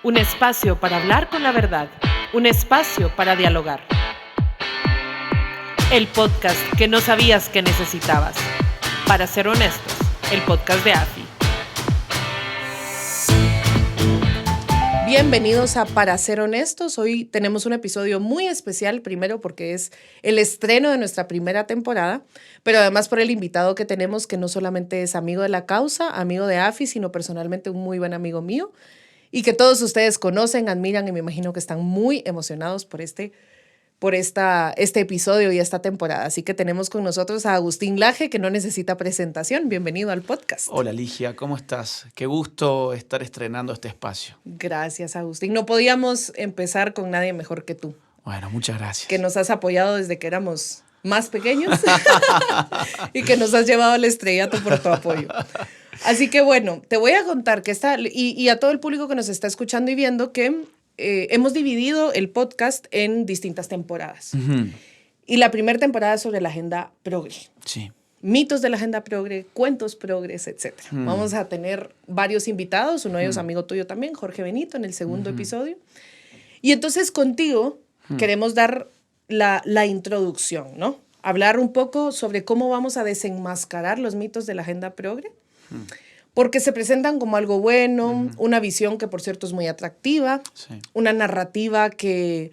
Un espacio para hablar con la verdad, un espacio para dialogar. El podcast que no sabías que necesitabas. Para ser honestos, el podcast de AFI. Bienvenidos a Para ser honestos. Hoy tenemos un episodio muy especial, primero porque es el estreno de nuestra primera temporada, pero además por el invitado que tenemos, que no solamente es amigo de la causa, amigo de AFI, sino personalmente un muy buen amigo mío y que todos ustedes conocen, admiran y me imagino que están muy emocionados por este episodio y esta temporada. Así que tenemos con nosotros a Agustín Laje, que no necesita presentación. Bienvenido al podcast. Hola Ligia, ¿cómo estás? Qué gusto estar estrenando este espacio. Gracias, Agustín. No podíamos empezar con nadie mejor que tú. Bueno, muchas gracias. Que nos has apoyado desde que éramos más pequeños y que nos has llevado al estrellato por tu apoyo. Así que bueno, te voy a contar que y a todo el público que nos está escuchando y viendo que hemos dividido el podcast en distintas temporadas. Uh-huh. Y la primera temporada es sobre la agenda progre. Sí. Mitos de la agenda progre, cuentos progres, etc. Vamos a tener varios invitados, uno de ellos amigo tuyo también, Jorge Benito, en el segundo episodio. Y entonces contigo queremos dar la introducción, ¿no? Hablar un poco sobre cómo vamos a desenmascarar los mitos de la agenda progre. Porque se presentan como algo bueno, una visión que por cierto es muy atractiva, sí, una narrativa que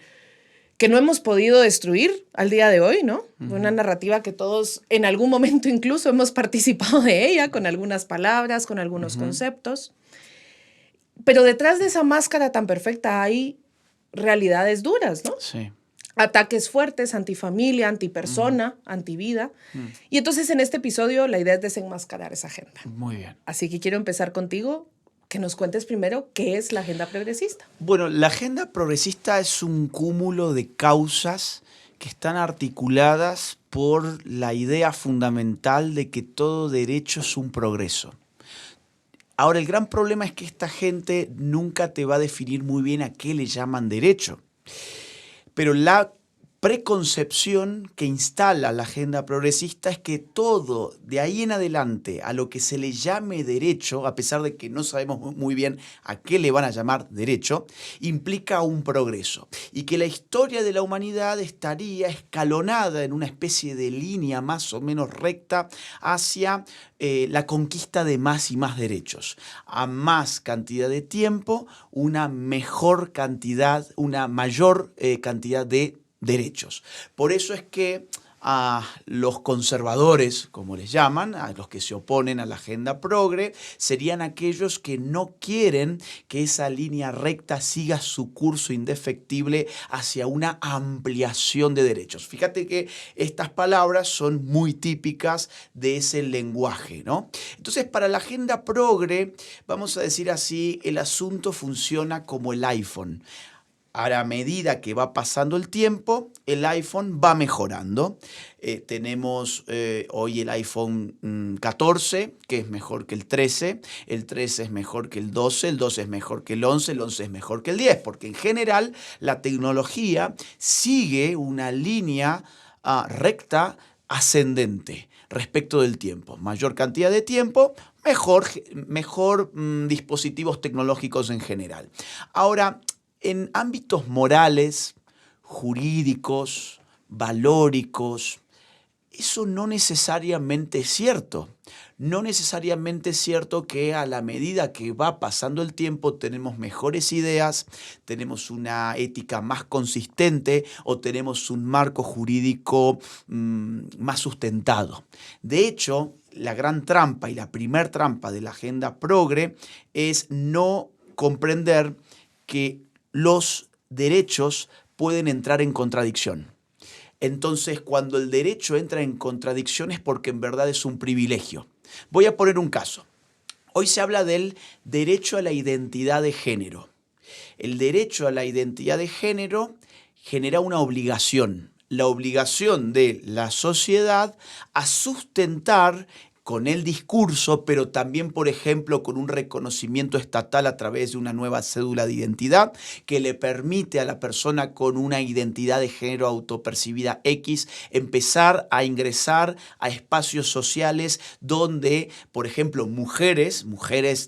no hemos podido destruir al día de hoy, ¿no? Una narrativa que todos en algún momento incluso hemos participado de ella, con algunas palabras, con algunos conceptos. Pero detrás de esa máscara tan perfecta hay realidades duras, ¿no? Sí. Ataques fuertes, antifamilia, antipersona, antivida. Y entonces en este episodio la idea es desenmascarar esa agenda. Muy bien. Así que quiero empezar contigo, que nos cuentes primero qué es la agenda progresista. Bueno, la agenda progresista es un cúmulo de causas que están articuladas por la idea fundamental de que todo derecho es un progreso. Ahora, el gran problema es que esta gente nunca te va a definir muy bien a qué le llaman derecho. Pero la preconcepción que instala la agenda progresista es que todo de ahí en adelante a lo que se le llame derecho, a pesar de que no sabemos muy bien a qué le van a llamar derecho, implica un progreso y que la historia de la humanidad estaría escalonada en una especie de línea más o menos recta hacia la conquista de más y más derechos. A más cantidad de tiempo, una mayor cantidad de derechos. Por eso es que a los conservadores, como les llaman, a los que se oponen a la agenda progre, serían aquellos que no quieren que esa línea recta siga su curso indefectible hacia una ampliación de derechos. Fíjate que estas palabras son muy típicas de ese lenguaje, ¿no? Entonces, para la agenda progre, vamos a decir así, el asunto funciona como el iPhone. A la medida que va pasando el tiempo, el iPhone va mejorando. Tenemos hoy el iPhone 14, que es mejor que el 13 es mejor que el 12 es mejor que el 11 es mejor que el 10, porque en general la tecnología sigue una línea recta ascendente respecto del tiempo. Mayor cantidad de tiempo, mejor dispositivos tecnológicos en general. Ahora, en ámbitos morales, jurídicos, valóricos, eso no necesariamente es cierto. No necesariamente es cierto que a la medida que va pasando el tiempo tenemos mejores ideas, tenemos una ética más consistente o tenemos un marco jurídico más sustentado. De hecho, la gran trampa y la primer trampa de la agenda progre es no comprender que los derechos pueden entrar en contradicción. Entonces, cuando el derecho entra en contradicción es porque en verdad es un privilegio. Voy a poner un caso. Hoy se habla del derecho a la identidad de género. El derecho a la identidad de género genera una obligación. La obligación de la sociedad a sustentar con el discurso, pero también, por ejemplo, con un reconocimiento estatal a través de una nueva cédula de identidad que le permite a la persona con una identidad de género autopercibida X empezar a ingresar a espacios sociales donde, por ejemplo, mujeres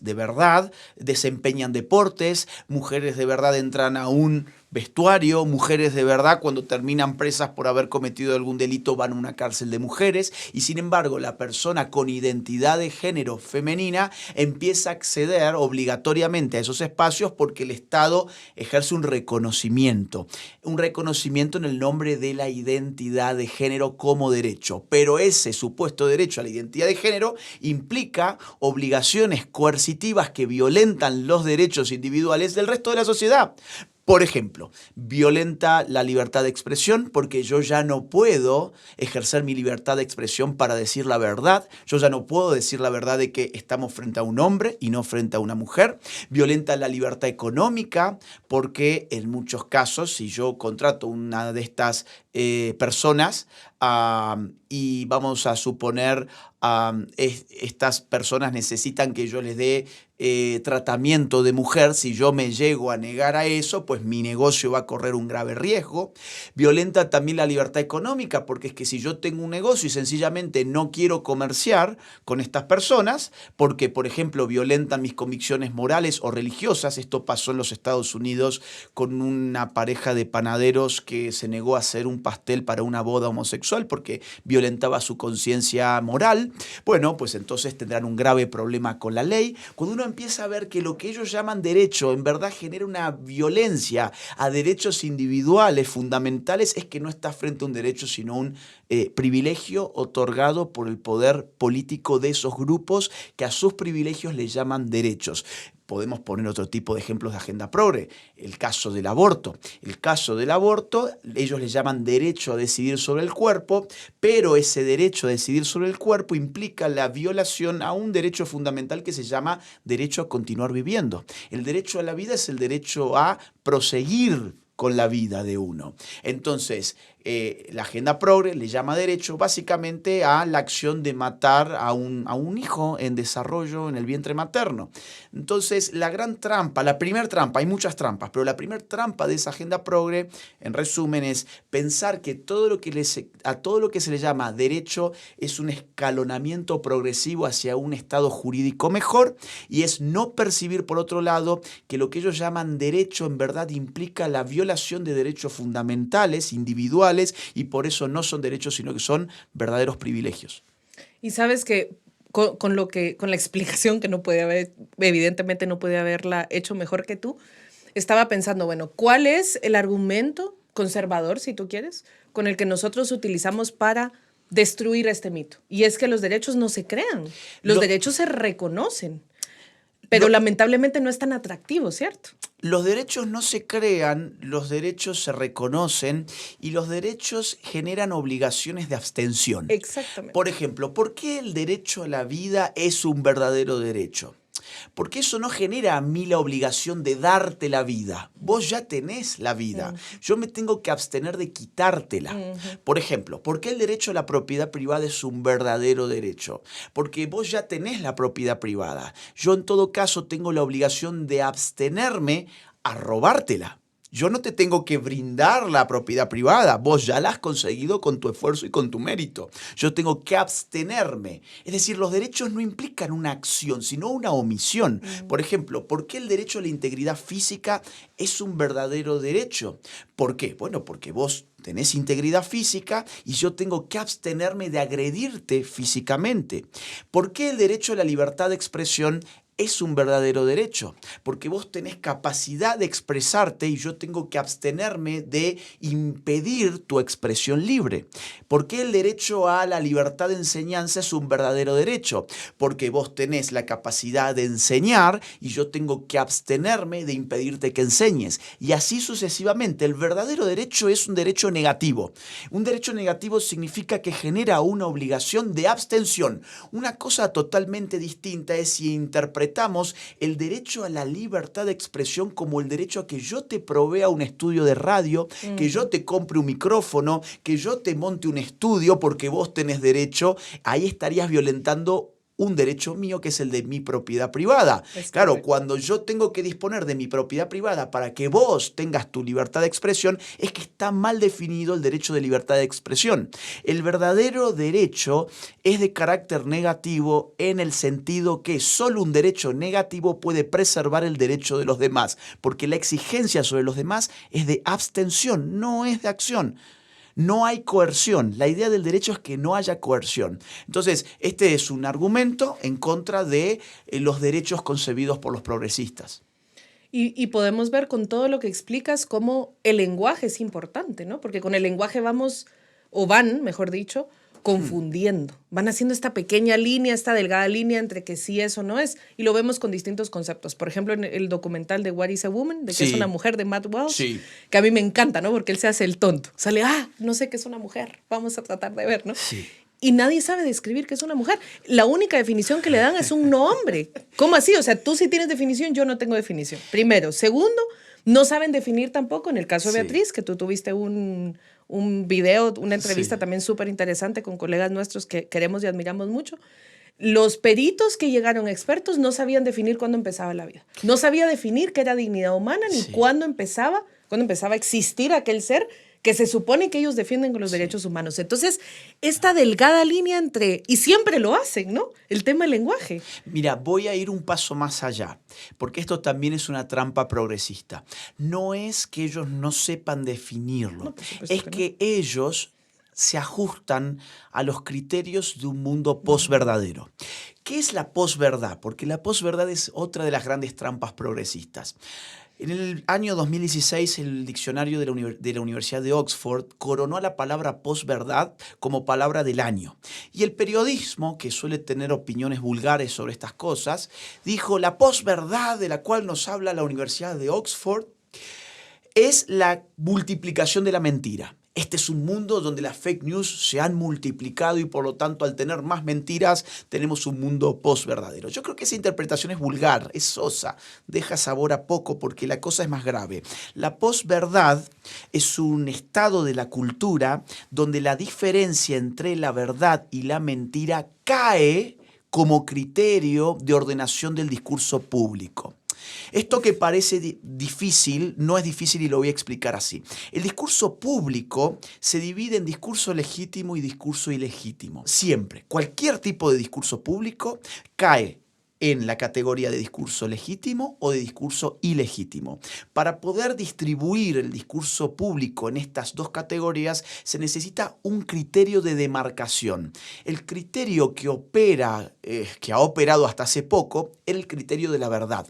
de verdad desempeñan deportes, mujeres de verdad entran a un vestuario, mujeres de verdad cuando terminan presas por haber cometido algún delito van a una cárcel de mujeres, y sin embargo la persona con identidad de género femenina empieza a acceder obligatoriamente a esos espacios porque el Estado ejerce un reconocimiento en el nombre de la identidad de género como derecho, pero ese supuesto derecho a la identidad de género implica obligaciones coercitivas que violentan los derechos individuales del resto de la sociedad. Por ejemplo, violenta la libertad de expresión porque yo ya no puedo ejercer mi libertad de expresión para decir la verdad. Yo ya no puedo decir la verdad de que estamos frente a un hombre y no frente a una mujer. Violenta la libertad económica porque en muchos casos, si yo contrato una de estas personas y vamos a suponer estas personas necesitan que yo les dé tratamiento de mujer, si yo me llego a negar a eso, pues mi negocio va a correr un grave riesgo. Violenta también la libertad económica, porque es que si yo tengo un negocio y sencillamente no quiero comerciar con estas personas, porque por ejemplo violentan mis convicciones morales o religiosas, esto pasó en los Estados Unidos con una pareja de panaderos que se negó a hacer un pastel para una boda homosexual porque violentaba su conciencia moral, bueno, pues entonces tendrán un grave problema con la ley. Cuando uno empieza a ver que lo que ellos llaman derecho en verdad genera una violencia a derechos individuales fundamentales, es que no está frente a un derecho sino un privilegio otorgado por el poder político de esos grupos que a sus privilegios les llaman derechos. Podemos poner otro tipo de ejemplos de agenda progre, el caso del aborto. El caso del aborto, ellos le llaman derecho a decidir sobre el cuerpo, pero ese derecho a decidir sobre el cuerpo implica la violación a un derecho fundamental que se llama derecho a continuar viviendo. El derecho a la vida es el derecho a proseguir con la vida de uno. Entonces, la agenda progre le llama derecho básicamente a la acción de matar a un hijo en desarrollo en el vientre materno. Entonces, la gran trampa, la primer trampa, hay muchas trampas, pero la primer trampa de esa agenda progre, en resumen, es pensar que a todo lo que se le llama derecho es un escalonamiento progresivo hacia un estado jurídico mejor, y es no percibir, por otro lado, que lo que ellos llaman derecho en verdad implica la violación de derechos fundamentales, individuales, y por eso no son derechos, sino que son verdaderos privilegios. Y sabes que con la explicación que no puede haber, evidentemente no puede haberla hecho mejor que tú, estaba pensando, bueno, ¿cuál es el argumento conservador, si tú quieres, con el que nosotros utilizamos para destruir este mito? Y es que los derechos no se crean, los derechos se reconocen, pero lamentablemente no es tan atractivo, ¿cierto? Los derechos no se crean, los derechos se reconocen y los derechos generan obligaciones de abstención. Exactamente. Por ejemplo, ¿por qué el derecho a la vida es un verdadero derecho? Porque eso no genera a mí la obligación de darte la vida. Vos ya tenés la vida. Yo me tengo que abstener de quitártela. Por ejemplo, ¿por qué el derecho a la propiedad privada es un verdadero derecho? Porque vos ya tenés la propiedad privada. Yo en todo caso tengo la obligación de abstenerme a robártela. Yo no te tengo que brindar la propiedad privada, vos ya la has conseguido con tu esfuerzo y con tu mérito. Yo tengo que abstenerme. Es decir, los derechos no implican una acción, sino una omisión. Por ejemplo, ¿por qué el derecho a la integridad física es un verdadero derecho? ¿Por qué? Bueno, porque vos tenés integridad física y yo tengo que abstenerme de agredirte físicamente. ¿Por qué el derecho a la libertad de expresión es un verdadero derecho? Porque vos tenés capacidad de expresarte y yo tengo que abstenerme de impedir tu expresión libre. ¿Por qué el derecho a la libertad de enseñanza es un verdadero derecho? Porque vos tenés la capacidad de enseñar y yo tengo que abstenerme de impedirte que enseñes. Y así sucesivamente. El verdadero derecho es un derecho negativo. Un derecho negativo significa que genera una obligación de abstención. Una cosa totalmente distinta es si interpretamos el derecho a la libertad de expresión como el derecho a que yo te provea un estudio de radio, que yo te compre un micrófono, que yo te monte un estudio porque vos tenés derecho. Ahí estarías violentando un derecho mío que es el de mi propiedad privada. Claro, cuando yo tengo que disponer de mi propiedad privada para que vos tengas tu libertad de expresión, es que está mal definido el derecho de libertad de expresión. El verdadero derecho es de carácter negativo en el sentido que solo un derecho negativo puede preservar el derecho de los demás, porque la exigencia sobre los demás es de abstención, no es de acción. No hay coerción. La idea del derecho es que no haya coerción. Entonces, este es un argumento en contra de los derechos concebidos por los progresistas. Y podemos ver con todo lo que explicas cómo el lenguaje es importante, ¿no? Porque con el lenguaje vamos, o van, mejor dicho, confundiendo. Van haciendo esta pequeña línea, esta delgada línea entre que sí es o no es. Y lo vemos con distintos conceptos. Por ejemplo, en el documental de What is a Woman, de que es una mujer, de Matt Walsh, que a mí me encanta, ¿no? Porque él se hace el tonto. Sale, no sé qué es una mujer. Vamos a tratar de ver, ¿no? Sí. Y nadie sabe describir qué es una mujer. La única definición que le dan es un no hombre. ¿Cómo así? O sea, tú sí tienes definición, yo no tengo definición. Primero. Segundo, no saben definir tampoco, en el caso de Beatriz, que tú tuviste un video, una entrevista también súper interesante con colegas nuestros que queremos y admiramos mucho. Los peritos que llegaron expertos no sabían definir cuándo empezaba la vida. No sabía definir qué era dignidad humana ni cuándo empezaba a existir aquel ser que se supone que ellos defienden con los derechos humanos. Entonces, esta delgada línea entre, y siempre lo hacen, ¿no? El tema del lenguaje. Mira, voy a ir un paso más allá, porque esto también es una trampa progresista. No es que ellos no sepan definirlo, No, es que ellos se ajustan a los criterios de un mundo posverdadero. ¿Qué es la posverdad? Porque la posverdad es otra de las grandes trampas progresistas. En el año 2016, el diccionario de la Universidad de Oxford coronó a la palabra posverdad como palabra del año. Y el periodismo, que suele tener opiniones vulgares sobre estas cosas, dijo: la posverdad de la cual nos habla la Universidad de Oxford es la multiplicación de la mentira. Este es un mundo donde las fake news se han multiplicado y por lo tanto al tener más mentiras tenemos un mundo posverdadero. Yo creo que esa interpretación es vulgar, es sosa, deja sabor a poco porque la cosa es más grave. La posverdad es un estado de la cultura donde la diferencia entre la verdad y la mentira cae como criterio de ordenación del discurso público. Esto que parece difícil, no es difícil y lo voy a explicar así. El discurso público se divide en discurso legítimo y discurso ilegítimo. Siempre, cualquier tipo de discurso público cae en la categoría de discurso legítimo o de discurso ilegítimo. Para poder distribuir el discurso público en estas dos categorías se necesita un criterio de demarcación. El criterio que ha operado hasta hace poco, era el criterio de la verdad.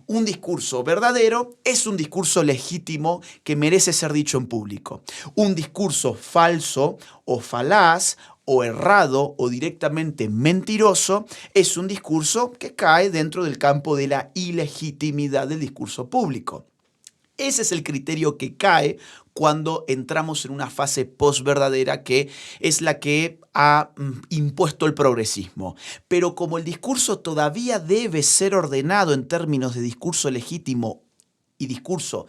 Un discurso verdadero es un discurso legítimo que merece ser dicho en público. Un discurso falso o falaz o errado o directamente mentiroso es un discurso que cae dentro del campo de la ilegitimidad del discurso público. Ese es el criterio que cae cuando entramos en una fase posverdadera que es la que ha impuesto el progresismo. Pero como el discurso todavía debe ser ordenado en términos de discurso legítimo y discurso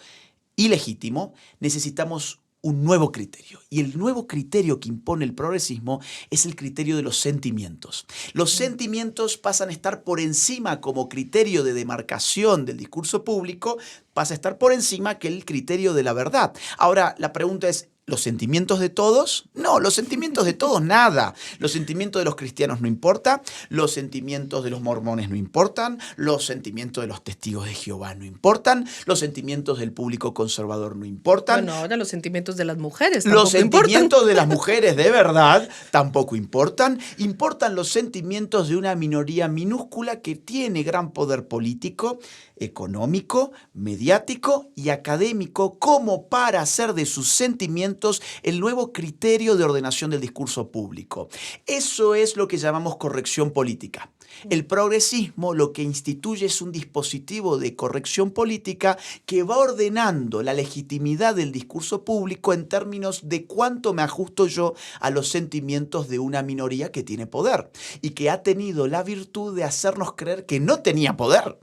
ilegítimo, necesitamos un nuevo criterio. Y el nuevo criterio que impone el progresismo es el criterio de los sentimientos. Los sentimientos pasan a estar por encima como criterio de demarcación del discurso público, pasa a estar por encima que el criterio de la verdad. Ahora, la pregunta es, ¿los sentimientos de todos? No, los sentimientos de todos nada. Los sentimientos de los cristianos no importan, los sentimientos de los mormones no importan, los sentimientos de los testigos de Jehová no importan, los sentimientos del público conservador no importan. Bueno, ahora los sentimientos de las mujeres tampoco importan. Los sentimientos de las mujeres de verdad tampoco importan. Importan los sentimientos de una minoría minúscula que tiene gran poder político, económico, mediático y académico como para hacer de sus sentimientos el nuevo criterio de ordenación del discurso público. Eso es lo que llamamos corrección política. El progresismo lo que instituye es un dispositivo de corrección política que va ordenando la legitimidad del discurso público en términos de cuánto me ajusto yo a los sentimientos de una minoría que tiene poder y que ha tenido la virtud de hacernos creer que no tenía poder.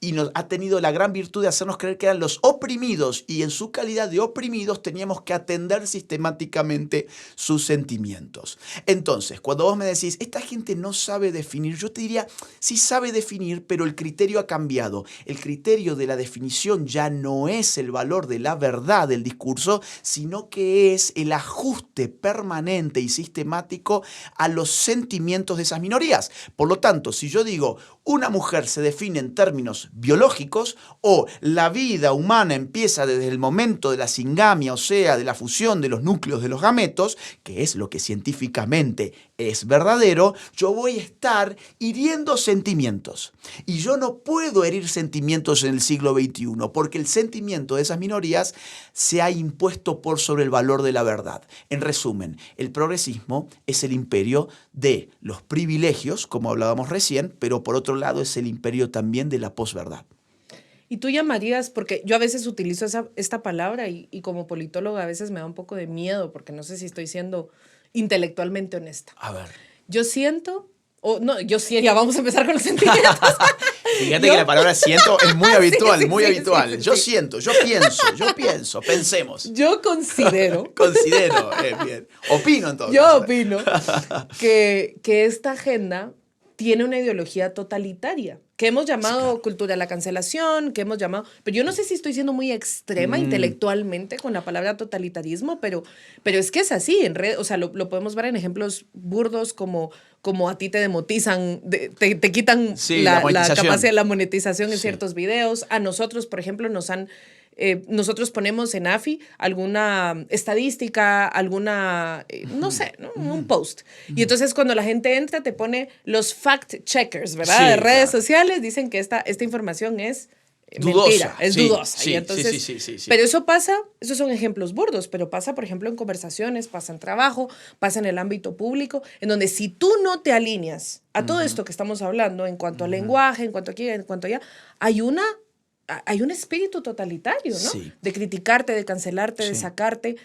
y nos ha tenido la gran virtud de hacernos creer que eran los oprimidos y en su calidad de oprimidos teníamos que atender sistemáticamente sus sentimientos. Entonces, cuando vos me decís, esta gente no sabe definir, yo te diría, sí sabe definir, pero el criterio ha cambiado. El criterio de la definición ya no es el valor de la verdad del discurso, sino que es el ajuste permanente y sistemático a los sentimientos de esas minorías. Por lo tanto, si yo digo, una mujer se define en términos biológicos o la vida humana empieza desde el momento de la singamia, o sea, de la fusión de los núcleos de los gametos, que es lo que científicamente es verdadero, yo voy a estar hiriendo sentimientos. Y yo no puedo herir sentimientos en el siglo XXI, porque el sentimiento de esas minorías se ha impuesto por sobre el valor de la verdad. En resumen, el progresismo es el imperio de los privilegios, como hablábamos recién, pero por otro lado es el imperio también de la posverdad. Y tú llamarías, porque yo a veces utilizo esta palabra y como politóloga a veces me da un poco de miedo porque no sé si estoy siendo intelectualmente honesta. A ver. Yo siento, ya vamos a empezar con los sentimientos. Fíjate que la palabra siento es muy habitual, muy sí, habitual. Sí. Yo siento, yo pienso, pensemos. Yo considero. Considero, bien. Opino entonces. Yo opino que esta agenda tiene una ideología totalitaria, que hemos llamado claro. cultura de la cancelación, que hemos llamado... Pero yo no sé si estoy siendo muy extrema intelectualmente con la palabra totalitarismo, pero es que es así. O sea, lo podemos ver en ejemplos burdos como a ti te demotizan, te quitan la capacidad de la monetización en ciertos videos. A nosotros, por ejemplo, nosotros ponemos en AFI alguna estadística, alguna, no sé, ¿no? Un post. Y entonces cuando la gente entra te pone los fact checkers, ¿verdad? Sí, de redes claro. sociales dicen que esta información es dudosa, mentira, es dudosa. Sí, y entonces, sí. Pero eso pasa, esos son ejemplos burdos, pero pasa, por ejemplo, en conversaciones, pasa en trabajo, pasa en el ámbito público, en donde si tú no te alineas a todo esto que estamos hablando en cuanto al lenguaje, en cuanto aquí, en cuanto allá, hay un espíritu totalitario, ¿no? Sí. De criticarte, de cancelarte, de sacarte.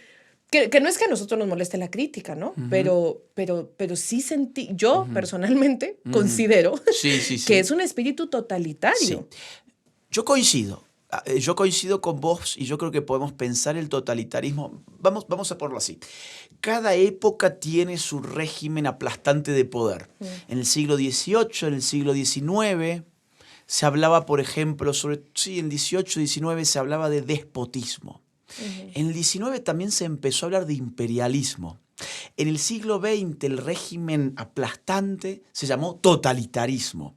Que no es que a nosotros nos moleste la crítica, ¿no? Pero sí sentí, yo personalmente considero que es un espíritu totalitario. Sí. Yo coincido con vos y yo creo que podemos pensar el totalitarismo. Vamos a ponerlo así. Cada época tiene su régimen aplastante de poder. En el siglo XVIII, en el siglo XIX... se hablaba, por ejemplo, en el XVIII, XIX se hablaba de despotismo. En el XIX también se empezó a hablar de imperialismo. En el siglo XX el régimen aplastante se llamó totalitarismo.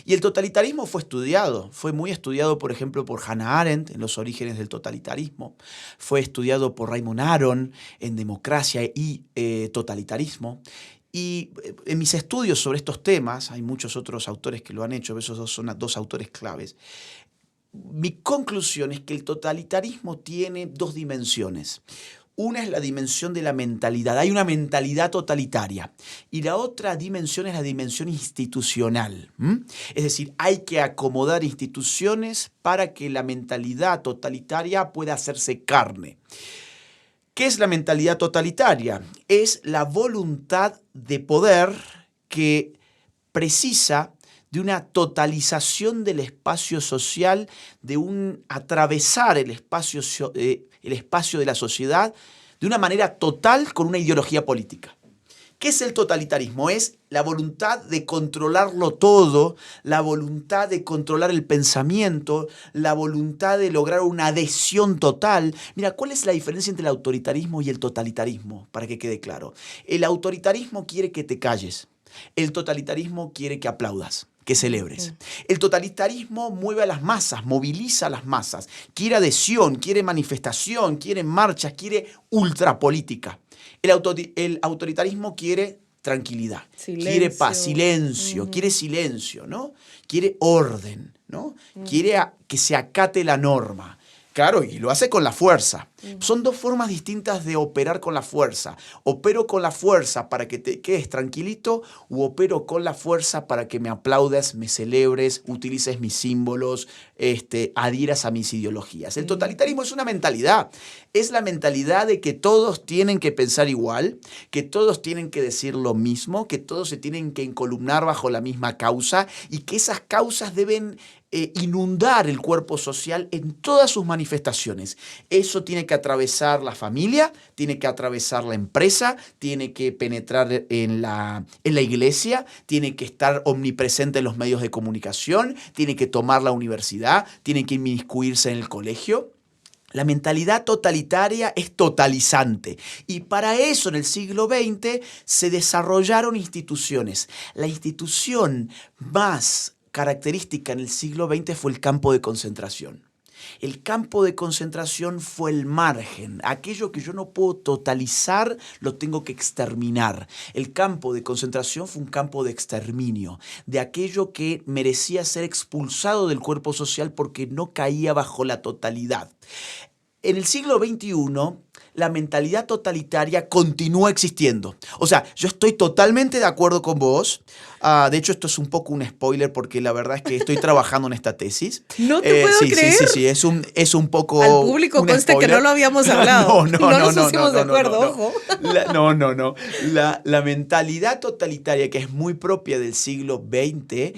Y el totalitarismo fue muy estudiado, por ejemplo, por Hannah Arendt en Los orígenes del totalitarismo. Fue estudiado por Raymond Aron en Democracia y totalitarismo. Y en mis estudios sobre estos temas, hay muchos otros autores que lo han hecho, esos dos son dos autores claves. Mi conclusión es que el totalitarismo tiene dos dimensiones. Una es la dimensión de la mentalidad, hay una mentalidad totalitaria. Y la otra dimensión es la dimensión institucional. Es decir, hay que acomodar instituciones para que la mentalidad totalitaria pueda hacerse carne. ¿Qué es la mentalidad totalitaria? Es la voluntad de poder que precisa de una totalización del espacio social, de un atravesar el espacio de la sociedad de una manera total con una ideología política. ¿Qué es el totalitarismo? Es la voluntad de controlarlo todo, la voluntad de controlar el pensamiento, la voluntad de lograr una adhesión total. Mira, ¿cuál es la diferencia entre el autoritarismo y el totalitarismo? Para que quede claro. El autoritarismo quiere que te calles. El totalitarismo quiere que aplaudas, que celebres. El totalitarismo mueve a las masas, moviliza a las masas. Quiere adhesión, quiere manifestación, quiere marchas, quiere ultrapolítica. El autoritarismo quiere tranquilidad, quiere paz, silencio, quiere silencio, ¿no? Quiere orden, ¿no? Quiere que se acate la norma. Claro, y lo hace con la fuerza. Son dos formas distintas de operar con la fuerza. Opero con la fuerza para que te quedes tranquilito u opero con la fuerza para que me aplaudes, me celebres, utilices mis símbolos, adhieras a mis ideologías. El totalitarismo es una mentalidad. Es la mentalidad de que todos tienen que pensar igual, que todos tienen que decir lo mismo, que todos se tienen que encolumnar bajo la misma causa y que esas causas deben inundar el cuerpo social en todas sus manifestaciones. Eso tiene que atravesar la familia, tiene que atravesar la empresa, tiene que penetrar en la iglesia, tiene que estar omnipresente en los medios de comunicación, tiene que tomar la universidad, tiene que inmiscuirse en el colegio. La mentalidad totalitaria es totalizante y para eso en el siglo XX se desarrollaron instituciones. La institución más característica en el siglo XX fue el campo de concentración. El campo de concentración fue el margen. Aquello que yo no puedo totalizar, lo tengo que exterminar. El campo de concentración fue un campo de exterminio, de aquello que merecía ser expulsado del cuerpo social porque no caía bajo la totalidad. En el siglo XXI, la mentalidad totalitaria continúa existiendo. O sea, yo estoy totalmente de acuerdo con vos. De hecho, esto es un poco un spoiler porque la verdad es que estoy trabajando en esta tesis. No te puedo creer. Sí, es un poco al público conste spoiler. Que no lo habíamos hablado. No nos pusimos de acuerdo, ojo. La mentalidad totalitaria que es muy propia del siglo XX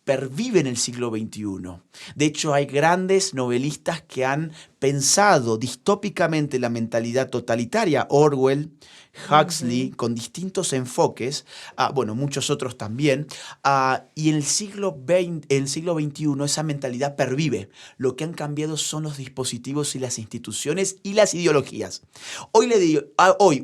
pervive en el siglo XXI. De hecho, hay grandes novelistas que han pensado distópicamente la mentalidad totalitaria. Orwell, Huxley, con distintos enfoques, muchos otros también. Y en el siglo XXI esa mentalidad pervive. Lo que han cambiado son los dispositivos y las instituciones y las ideologías. Hoy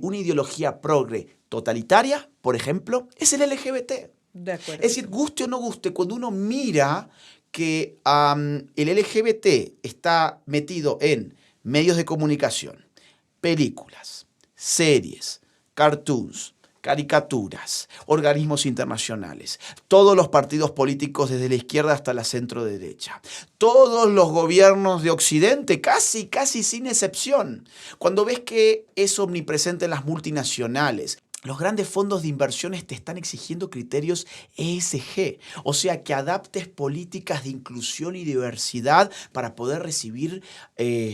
una ideología progre totalitaria, por ejemplo, es el LGBT. De acuerdo. Es decir, guste o no guste, cuando uno mira que el LGBT está metido en medios de comunicación, películas, series, cartoons, caricaturas, organismos internacionales, todos los partidos políticos desde la izquierda hasta la centro derecha, todos los gobiernos de Occidente, casi sin excepción, cuando ves que es omnipresente en las multinacionales. Los grandes fondos de inversiones te están exigiendo criterios ESG, o sea, que adaptes políticas de inclusión y diversidad para poder recibir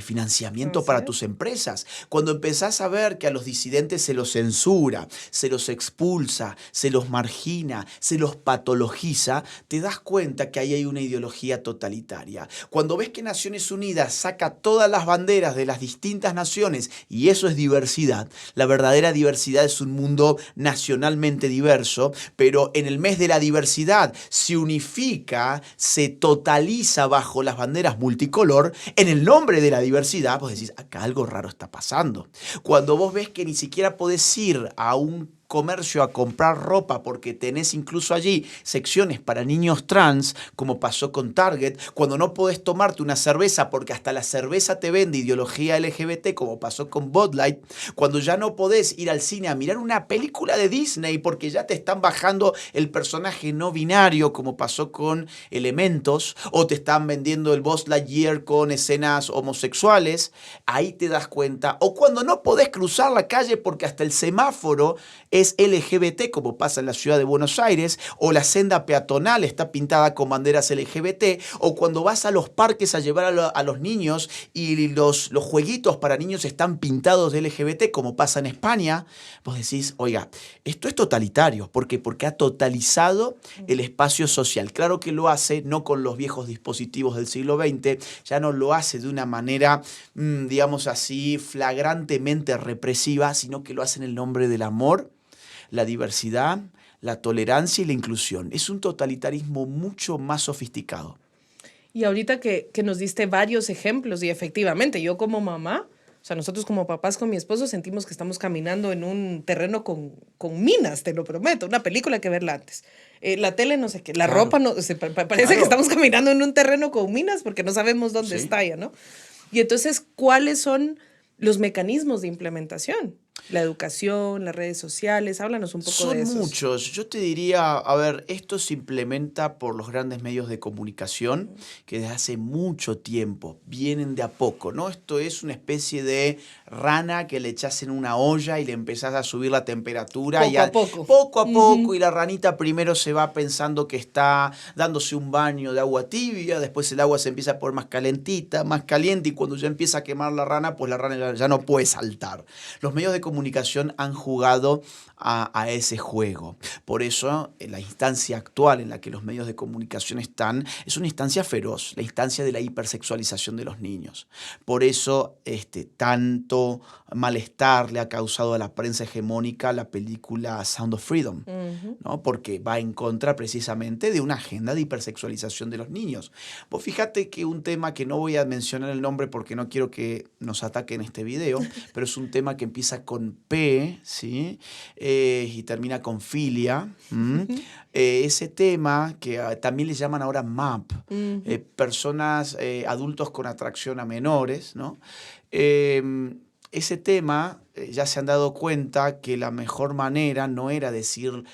financiamiento para tus empresas. Cuando empezás a ver que a los disidentes se los censura, se los expulsa, se los margina, se los patologiza, te das cuenta que ahí hay una ideología totalitaria. Cuando ves que Naciones Unidas saca todas las banderas de las distintas naciones, y eso es diversidad, la verdadera diversidad es un mundo nacionalmente diverso, pero en el mes de la diversidad se unifica, se totaliza bajo las banderas multicolor, en el nombre de la diversidad, vos decís, acá algo raro está pasando. Cuando vos ves que ni siquiera podés ir a un comercio a comprar ropa porque tenés incluso allí secciones para niños trans, como pasó con Target, cuando no podés tomarte una cerveza porque hasta la cerveza te vende ideología LGBT, como pasó con Bud Light, cuando ya no podés ir al cine a mirar una película de Disney porque ya te están bajando el personaje no binario, como pasó con Elementos, o te están vendiendo el Buzz Lightyear con escenas homosexuales, ahí te das cuenta. O cuando no podés cruzar la calle porque hasta el semáforo es LGBT, como pasa en la ciudad de Buenos Aires, o la senda peatonal está pintada con banderas LGBT, o cuando vas a los parques a llevar a los niños y los jueguitos para niños están pintados de LGBT, como pasa en España, vos decís, oiga, esto es totalitario. ¿Por qué? Porque ha totalizado el espacio social. Claro que lo hace, no con los viejos dispositivos del siglo XX, ya no lo hace de una manera, digamos así, flagrantemente represiva, sino que lo hace en el nombre del amor, la diversidad, la tolerancia y la inclusión. Es un totalitarismo mucho más sofisticado. Y ahorita que nos diste varios ejemplos, y efectivamente, yo como mamá, o sea, nosotros como papás con mi esposo sentimos que estamos caminando en un terreno con minas, te lo prometo, una película hay que verla antes. La tele no sé qué, la ropa no, parece que estamos caminando en un terreno con minas porque no sabemos dónde está ya, ¿no? Y entonces, ¿cuáles son los mecanismos de implementación? La educación, las redes sociales, háblanos un poco de eso. Son muchos. Yo te diría, a ver, esto se implementa por los grandes medios de comunicación que desde hace mucho tiempo vienen de a poco, ¿no? Esto es una especie de rana que le echas en una olla y le empezás a subir la temperatura. Poco a poco, y la ranita primero se va pensando que está dándose un baño de agua tibia, después el agua se empieza a poner más calentita, más caliente, y cuando ya empieza a quemar la rana, pues la rana ya no puede saltar. Los medios de comunicación han jugado a ese juego. Por eso, la instancia actual en la que los medios de comunicación están es una instancia feroz, la instancia de la hipersexualización de los niños. Por eso, tanto malestar le ha causado a la prensa hegemónica la película Sound of Freedom, ¿no? Porque va en contra precisamente de una agenda de hipersexualización de los niños. Vos fíjate que un tema que no voy a mencionar el nombre porque no quiero que nos ataquen este video, pero es un tema que empieza con P, ¿sí? Y termina con filia. Ese tema que también le llaman ahora MAP, personas, adultos con atracción a menores, ¿no? Ese tema ya se han dado cuenta que la mejor manera no era decir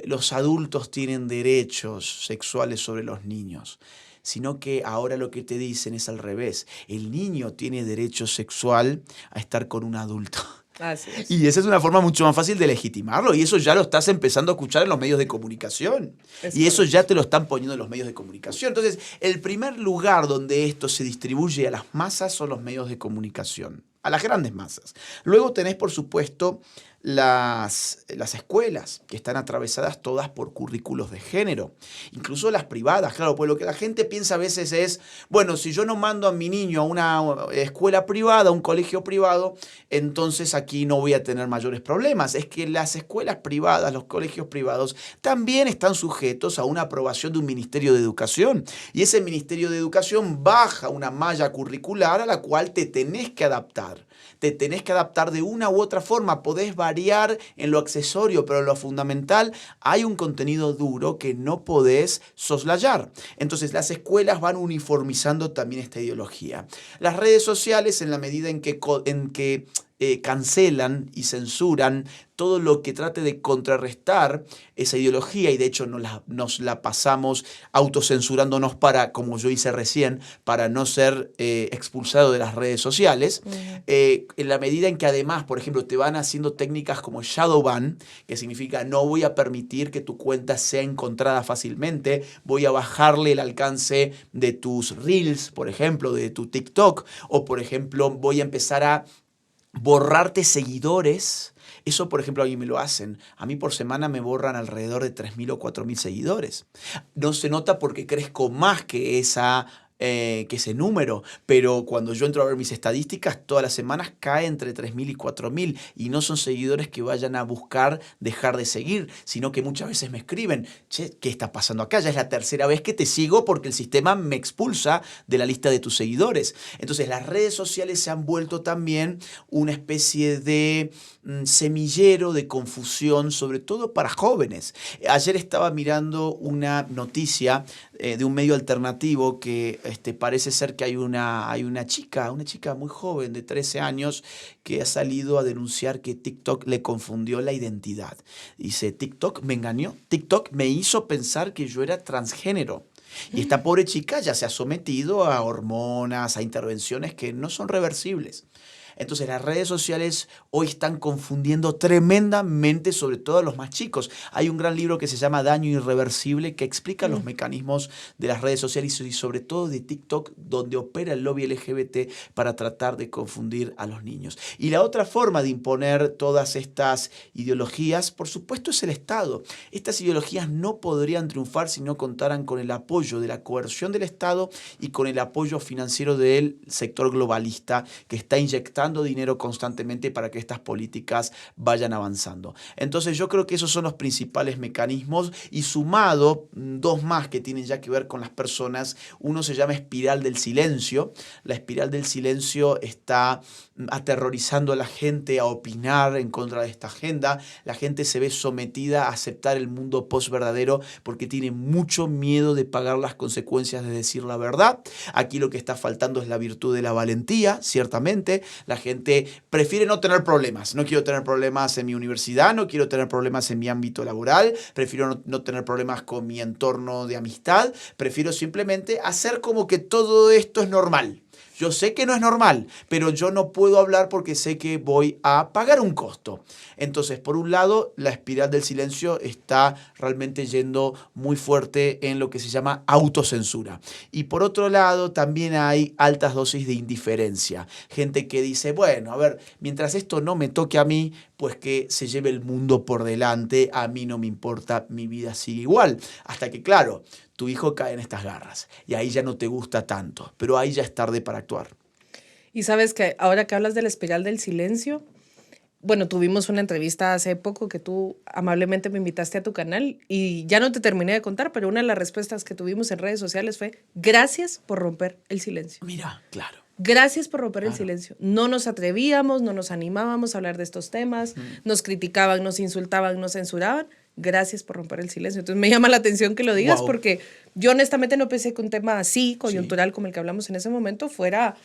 los adultos tienen derechos sexuales sobre los niños, sino que ahora lo que te dicen es al revés. El niño tiene derecho sexual a estar con un adulto. Así es. Y esa es una forma mucho más fácil de legitimarlo. Y eso ya lo estás empezando a escuchar en los medios de comunicación. Y eso ya te lo están poniendo en los medios de comunicación. Entonces, el primer lugar donde esto se distribuye a las masas son los medios de comunicación, a las grandes masas. Luego tenés, por supuesto, las escuelas, que están atravesadas todas por currículos de género, incluso las privadas. Claro, pues lo que la gente piensa a veces es, bueno, si yo no mando a mi niño a una escuela privada, a un colegio privado, entonces aquí no voy a tener mayores problemas. Es que las escuelas privadas, los colegios privados, también están sujetos a una aprobación de un Ministerio de Educación. Y ese Ministerio de Educación baja una malla curricular a la cual te tenés que adaptar. Te tenés que adaptar de una u otra forma. Podés variar en lo accesorio, pero en lo fundamental hay un contenido duro que no podés soslayar. Entonces las escuelas van uniformizando también esta ideología. Las redes sociales, en la medida en que cancelan y censuran todo lo que trate de contrarrestar esa ideología, y de hecho nos la pasamos autocensurándonos para, como yo hice recién, para no ser expulsado de las redes sociales, en la medida en que además, por ejemplo, te van haciendo técnicas como shadow ban, que significa no voy a permitir que tu cuenta sea encontrada fácilmente, voy a bajarle el alcance de tus reels, por ejemplo, de tu TikTok, o por ejemplo, voy a empezar a borrarte seguidores. Eso, por ejemplo, a mí me lo hacen. A mí por semana me borran alrededor de 3.000 o 4.000 seguidores. No se nota porque crezco más que ese número, pero cuando yo entro a ver mis estadísticas, todas las semanas cae entre 3.000 y 4.000, y no son seguidores que vayan a buscar dejar de seguir, sino que muchas veces me escriben, che, ¿qué está pasando acá? Ya es la tercera vez que te sigo porque el sistema me expulsa de la lista de tus seguidores. Entonces las redes sociales se han vuelto también una especie de semillero de confusión, sobre todo para jóvenes. Ayer estaba mirando una noticia de un medio alternativo que parece ser que hay una chica muy joven de 13 años que ha salido a denunciar que TikTok le confundió la identidad. Dice, TikTok me engañó, TikTok me hizo pensar que yo era transgénero. Y esta pobre chica ya se ha sometido a hormonas, a intervenciones que no son reversibles. Entonces las redes sociales hoy están confundiendo tremendamente, sobre todo a los más chicos. Hay un gran libro que se llama Daño Irreversible que explica los mecanismos de las redes sociales y sobre todo de TikTok, donde opera el lobby LGBT para tratar de confundir a los niños. Y la otra forma de imponer todas estas ideologías, por supuesto, es el Estado. Estas ideologías no podrían triunfar si no contaran con el apoyo de la coerción del Estado y con el apoyo financiero del sector globalista que está inyectando dinero constantemente para que estas políticas vayan avanzando. Entonces yo creo que esos son los principales mecanismos, y sumado dos más que tienen ya que ver con las personas. Uno se llama espiral del silencio. La espiral del silencio está aterrorizando a la gente a opinar en contra de esta agenda. La gente se ve sometida a aceptar el mundo post-verdadero porque tiene mucho miedo de pagar las consecuencias de decir la verdad. Aquí lo que está faltando es la virtud de la valentía, ciertamente. La gente prefiere no tener problemas. No quiero tener problemas en mi universidad, no quiero tener problemas en mi ámbito laboral, prefiero no tener problemas con mi entorno de amistad, prefiero simplemente hacer como que todo esto es normal. Yo sé que no es normal, pero yo no puedo hablar porque sé que voy a pagar un costo. Entonces, por un lado, la espiral del silencio está realmente yendo muy fuerte en lo que se llama autocensura. Y por otro lado, también hay altas dosis de indiferencia. Gente que dice, bueno, a ver, mientras esto no me toque a mí, pues que se lleve el mundo por delante, a mí no me importa, mi vida sigue igual. Hasta que, claro, tu hijo cae en estas garras y ahí ya no te gusta tanto, pero ahí ya es tarde para actuar. Y sabes que ahora que hablas de la espiral del silencio, bueno, tuvimos una entrevista hace poco que tú amablemente me invitaste a tu canal y ya no te terminé de contar, pero una de las respuestas que tuvimos en redes sociales fue, gracias por romper el silencio. Mira, claro. Gracias por romper el silencio. No nos atrevíamos, no nos animábamos a hablar de estos temas, nos criticaban, nos insultaban, nos censuraban. Gracias por romper el silencio. Entonces me llama la atención que lo digas porque yo honestamente no pensé que un tema así, coyuntural como el que hablamos en ese momento, fuera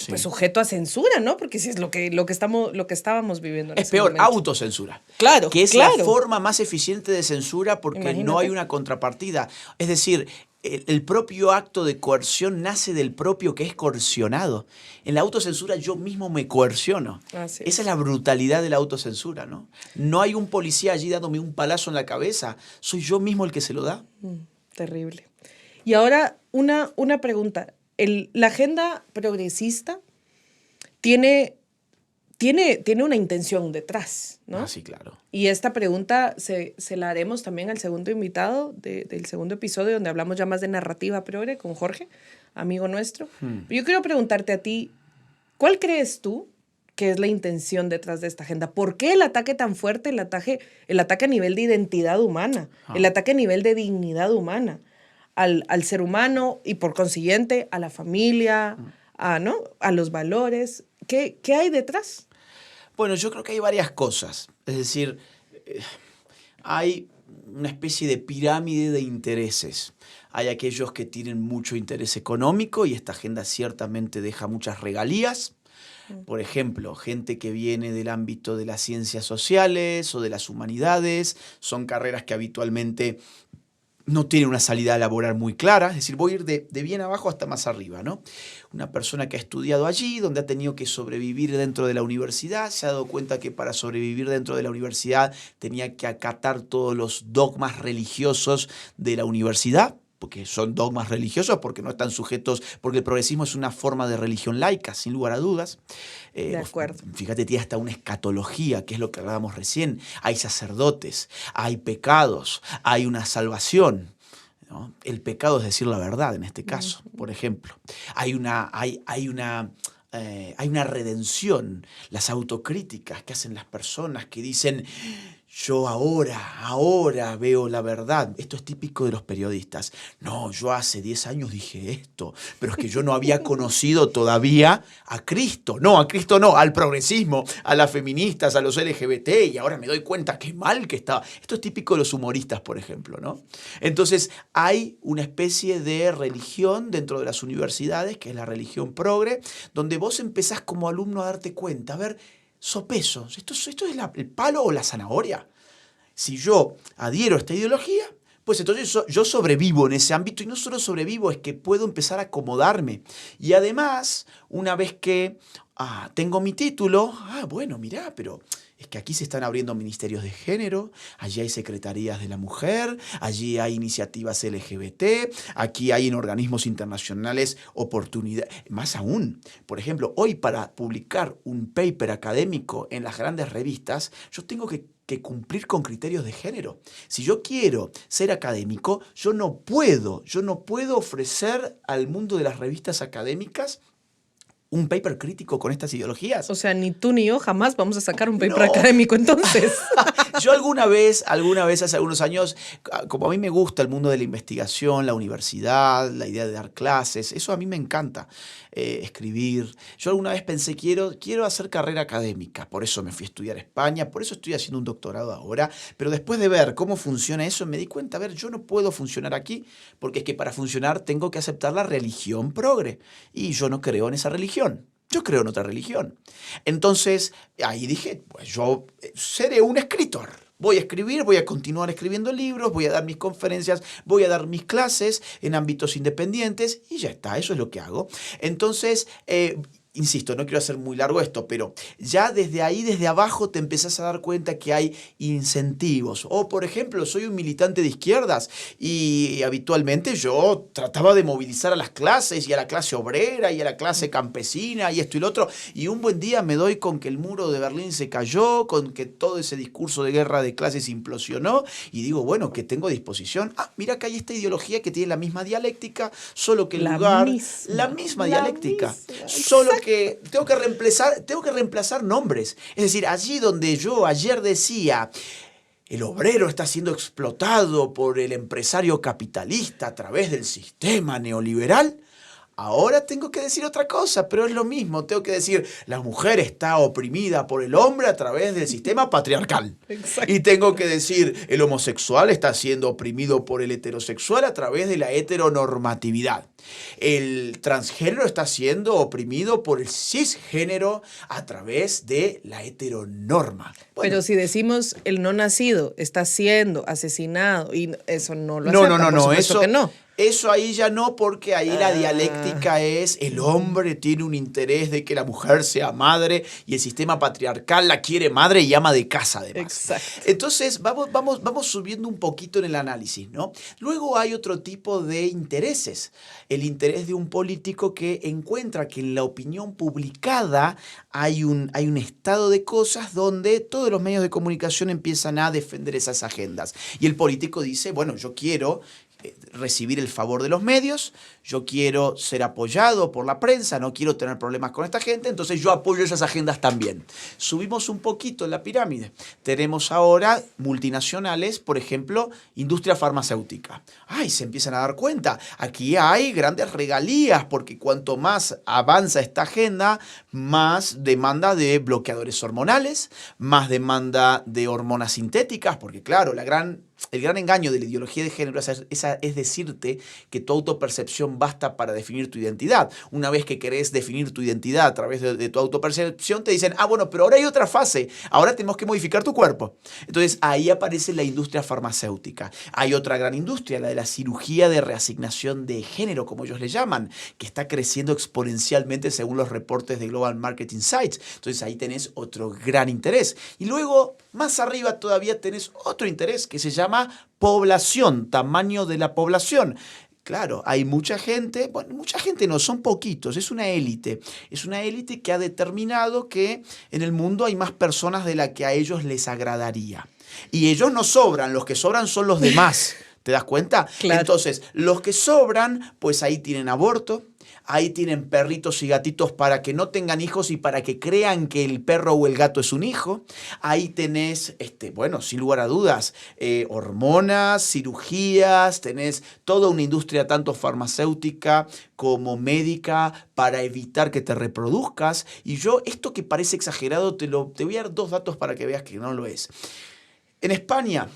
pues sujeto a censura, ¿no? Porque si es lo que estábamos viviendo en Es ese peor, momento. Autocensura. Claro, que es claro. la forma más eficiente de censura porque Imagínate. no hay una contrapartida. Es decir, el propio acto de coerción nace del propio que es coercionado. En la autocensura yo mismo me coerciono. Así Esa es la brutalidad de la autocensura, ¿no? No hay un policía allí dándome un palazo en la cabeza. Soy yo mismo el que se lo da. Terrible. Y ahora una pregunta. La agenda progresista tiene una intención detrás, ¿no? Ah, sí, claro. Y esta pregunta se la haremos también al segundo invitado del segundo episodio, donde hablamos ya más de narrativa progre con Jorge, amigo nuestro. Yo quiero preguntarte a ti, ¿cuál crees tú que es la intención detrás de esta agenda? ¿Por qué el ataque tan fuerte, el ataque a nivel de identidad humana, el ataque a nivel de dignidad humana al ser humano y por consiguiente a la familia, a los valores? ¿Qué hay detrás? Bueno, yo creo que hay varias cosas. Es decir, hay una especie de pirámide de intereses. Hay aquellos que tienen mucho interés económico y esta agenda ciertamente deja muchas regalías. Por ejemplo, gente que viene del ámbito de las ciencias sociales o de las humanidades, son carreras que habitualmente no tienen una salida laboral muy clara, es decir, voy a ir de bien abajo hasta más arriba, ¿no? Una persona que ha estudiado allí, donde ha tenido que sobrevivir dentro de la universidad, se ha dado cuenta que para sobrevivir dentro de la universidad tenía que acatar todos los dogmas religiosos de la universidad, porque son dogmas religiosos, porque no están sujetos, porque el progresismo es una forma de religión laica, sin lugar a dudas. De acuerdo. Fíjate, tiene hasta una escatología, que es lo que hablábamos recién. Hay sacerdotes, hay pecados, hay una salvación, ¿no? El pecado es decir la verdad, en este caso, por ejemplo. Hay una redención, las autocríticas que hacen las personas que dicen... Yo ahora veo la verdad. Esto es típico de los periodistas. No, yo hace 10 años dije esto, pero es que yo no había conocido todavía a Cristo. No, a Cristo no, al progresismo, a las feministas, a los LGBT, y ahora me doy cuenta qué mal que estaba. Esto es típico de los humoristas, por ejemplo, ¿no? Entonces, hay una especie de religión dentro de las universidades, que es la religión progre, donde vos empezás como alumno a darte cuenta, a ver, sopesos, ¿esto es el palo o la zanahoria? Si yo adhiero a esta ideología, pues entonces yo sobrevivo en ese ámbito y no solo sobrevivo, es que puedo empezar a acomodarme. Y además, una vez que tengo mi título, bueno, mirá, pero es que aquí se están abriendo ministerios de género, allí hay secretarías de la mujer, allí hay iniciativas LGBT, aquí hay en organismos internacionales oportunidades. Más aún, por ejemplo, hoy para publicar un paper académico en las grandes revistas, yo tengo que cumplir con criterios de género. Si yo quiero ser académico, yo no puedo ofrecer al mundo de las revistas académicas un paper crítico con estas ideologías. O sea, ni tú ni yo jamás vamos a sacar un paper No. académico entonces. Yo alguna vez, hace algunos años, como a mí me gusta el mundo de la investigación, la universidad, la idea de dar clases, eso a mí me encanta, escribir. Yo alguna vez pensé, quiero hacer carrera académica, por eso me fui a estudiar a España, por eso estoy haciendo un doctorado ahora, pero después de ver cómo funciona eso, me di cuenta, a ver, yo no puedo funcionar aquí, porque es que para funcionar tengo que aceptar la religión progre, y yo no creo en esa religión. Yo creo en otra religión. Entonces, ahí dije, pues yo seré un escritor. Voy a escribir, voy a continuar escribiendo libros, voy a dar mis conferencias, voy a dar mis clases en ámbitos independientes y ya está, eso es lo que hago. Entonces, insisto, no quiero hacer muy largo esto, pero ya desde ahí, desde abajo, te empezás a dar cuenta que hay incentivos. O, por ejemplo, soy un militante de izquierdas y habitualmente yo trataba de movilizar a las clases y a la clase obrera y a la clase campesina y esto y lo otro. Y un buen día me doy con que el muro de Berlín se cayó, con que todo ese discurso de guerra de clases implosionó y digo, bueno, que tengo disposición. Ah, mira que hay esta ideología que tiene la misma dialéctica, solo que en lugar... La misma dialéctica. Solo que tengo que reemplazar nombres. Es decir, allí donde yo ayer decía, el obrero está siendo explotado por el empresario capitalista a través del sistema neoliberal, ahora tengo que decir otra cosa, pero es lo mismo. Tengo que decir, la mujer está oprimida por el hombre a través del sistema patriarcal. Exacto. Y tengo que decir, el homosexual está siendo oprimido por el heterosexual a través de la heteronormatividad. El transgénero está siendo oprimido por el cisgénero a través de la heteronorma. Bueno, pero si decimos el no nacido está siendo asesinado y eso no lo aceptan, no, eso que no. Eso ahí ya no, porque ahí la dialéctica es el hombre tiene un interés de que la mujer sea madre y el sistema patriarcal la quiere madre y ama de casa además. Exacto. Entonces vamos subiendo un poquito en el análisis, ¿no? Luego hay otro tipo de intereses. El interés de un político que encuentra que en la opinión publicada hay un estado de cosas donde todos los medios de comunicación empiezan a defender esas agendas. Y el político dice, bueno, yo quiero recibir el favor de los medios, yo quiero ser apoyado por la prensa, no quiero tener problemas con esta gente, entonces yo apoyo esas agendas también. Subimos un poquito la pirámide. Tenemos ahora multinacionales, por ejemplo, industria farmacéutica. Ay, se empiezan a dar cuenta, aquí hay grandes regalías, porque cuanto más avanza esta agenda, más demanda de bloqueadores hormonales, más demanda de hormonas sintéticas, porque claro, el gran engaño de la ideología de género es decirte que tu autopercepción basta para definir tu identidad. Una vez que querés definir tu identidad a través de tu autopercepción, te dicen, bueno, pero ahora hay otra fase, ahora tenemos que modificar tu cuerpo. Entonces ahí aparece la industria farmacéutica. Hay otra gran industria, la de la cirugía de reasignación de género, como ellos le llaman, que está creciendo exponencialmente según los reportes de Global Market Insights. Entonces ahí tenés otro gran interés. Y luego, más arriba todavía tenés otro interés que se llama población, tamaño de la población. Claro, hay mucha gente, bueno, mucha gente no, son poquitos, es una élite que ha determinado que en el mundo hay más personas de las que a ellos les agradaría. Y ellos no sobran, los que sobran son los demás. ¿Te das cuenta? Claro. Entonces, los que sobran, pues ahí tienen aborto, ahí tienen perritos y gatitos para que no tengan hijos y para que crean que el perro o el gato es un hijo. Ahí tenés, bueno, sin lugar a dudas, hormonas, cirugías, tenés toda una industria tanto farmacéutica como médica para evitar que te reproduzcas. Y yo, esto que parece exagerado, te voy a dar 2 datos para que veas que no lo es. En España,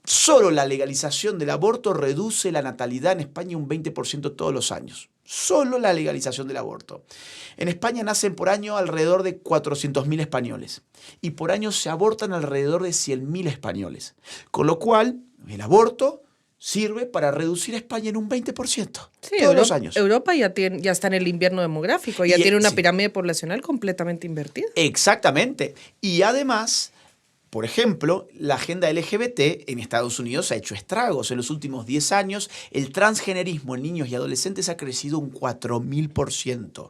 solo la legalización del aborto reduce la natalidad en España un 20% todos los años. Solo la legalización del aborto. En España nacen por año alrededor de 400.000 españoles y por año se abortan alrededor de 100.000 españoles. Con lo cual, el aborto sirve para reducir a España en un 20% todos los años. Europa ya está en el invierno demográfico, ya tiene una pirámide poblacional completamente invertida. Exactamente. Y además, por ejemplo, la agenda LGBT en Estados Unidos ha hecho estragos. En los últimos 10 años, el transgenerismo en niños y adolescentes ha crecido un 4.000%.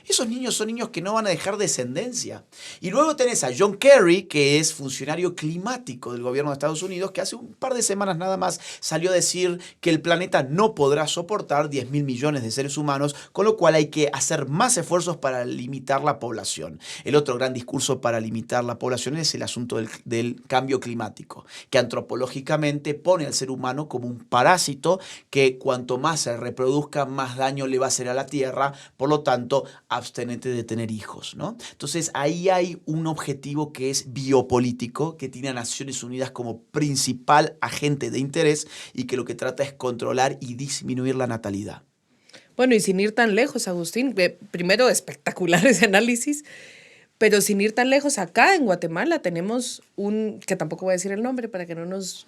Esos niños son niños que no van a dejar descendencia. Y luego tenés a John Kerry, que es funcionario climático del gobierno de Estados Unidos, que hace un par de semanas nada más salió a decir que el planeta no podrá soportar 10.000 millones de seres humanos, con lo cual hay que hacer más esfuerzos para limitar la población. El otro gran discurso para limitar la población es el asunto del cambio climático, que antropológicamente pone al ser humano como un parásito que cuanto más se reproduzca, más daño le va a hacer a la Tierra, por lo tanto, abstenete de tener hijos, ¿no? Entonces, ahí hay un objetivo que es biopolítico, que tiene a Naciones Unidas como principal agente de interés y que lo que trata es controlar y disminuir la natalidad. Bueno, y sin ir tan lejos, Agustín, primero espectacular ese análisis, Pero sin ir tan lejos, acá en Guatemala tenemos que tampoco voy a decir el nombre para que no nos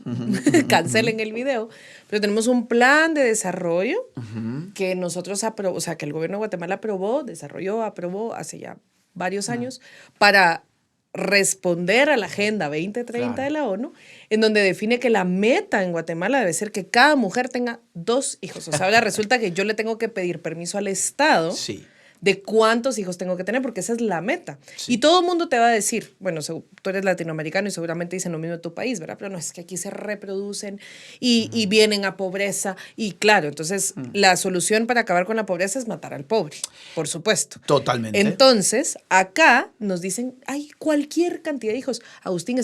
cancelen el video, pero tenemos un plan de desarrollo que nosotros aprobamos, o sea, que el gobierno de Guatemala aprobó hace ya varios años para responder a la Agenda 2030 de la ONU, en donde define que la meta en Guatemala debe ser que cada mujer tenga 2 hijos. O sea, ahora resulta que yo le tengo que pedir permiso al Estado de cuántos hijos tengo que tener, porque esa es la meta. Sí. Y todo el mundo te va a decir, bueno, tú eres latinoamericano y seguramente dicen lo mismo de tu país, ¿verdad? Pero no, es que aquí se reproducen y vienen a pobreza. Y claro, entonces la solución para acabar con la pobreza es matar al pobre, por supuesto. Totalmente. Entonces, acá nos dicen, hay cualquier cantidad de hijos. Agustín,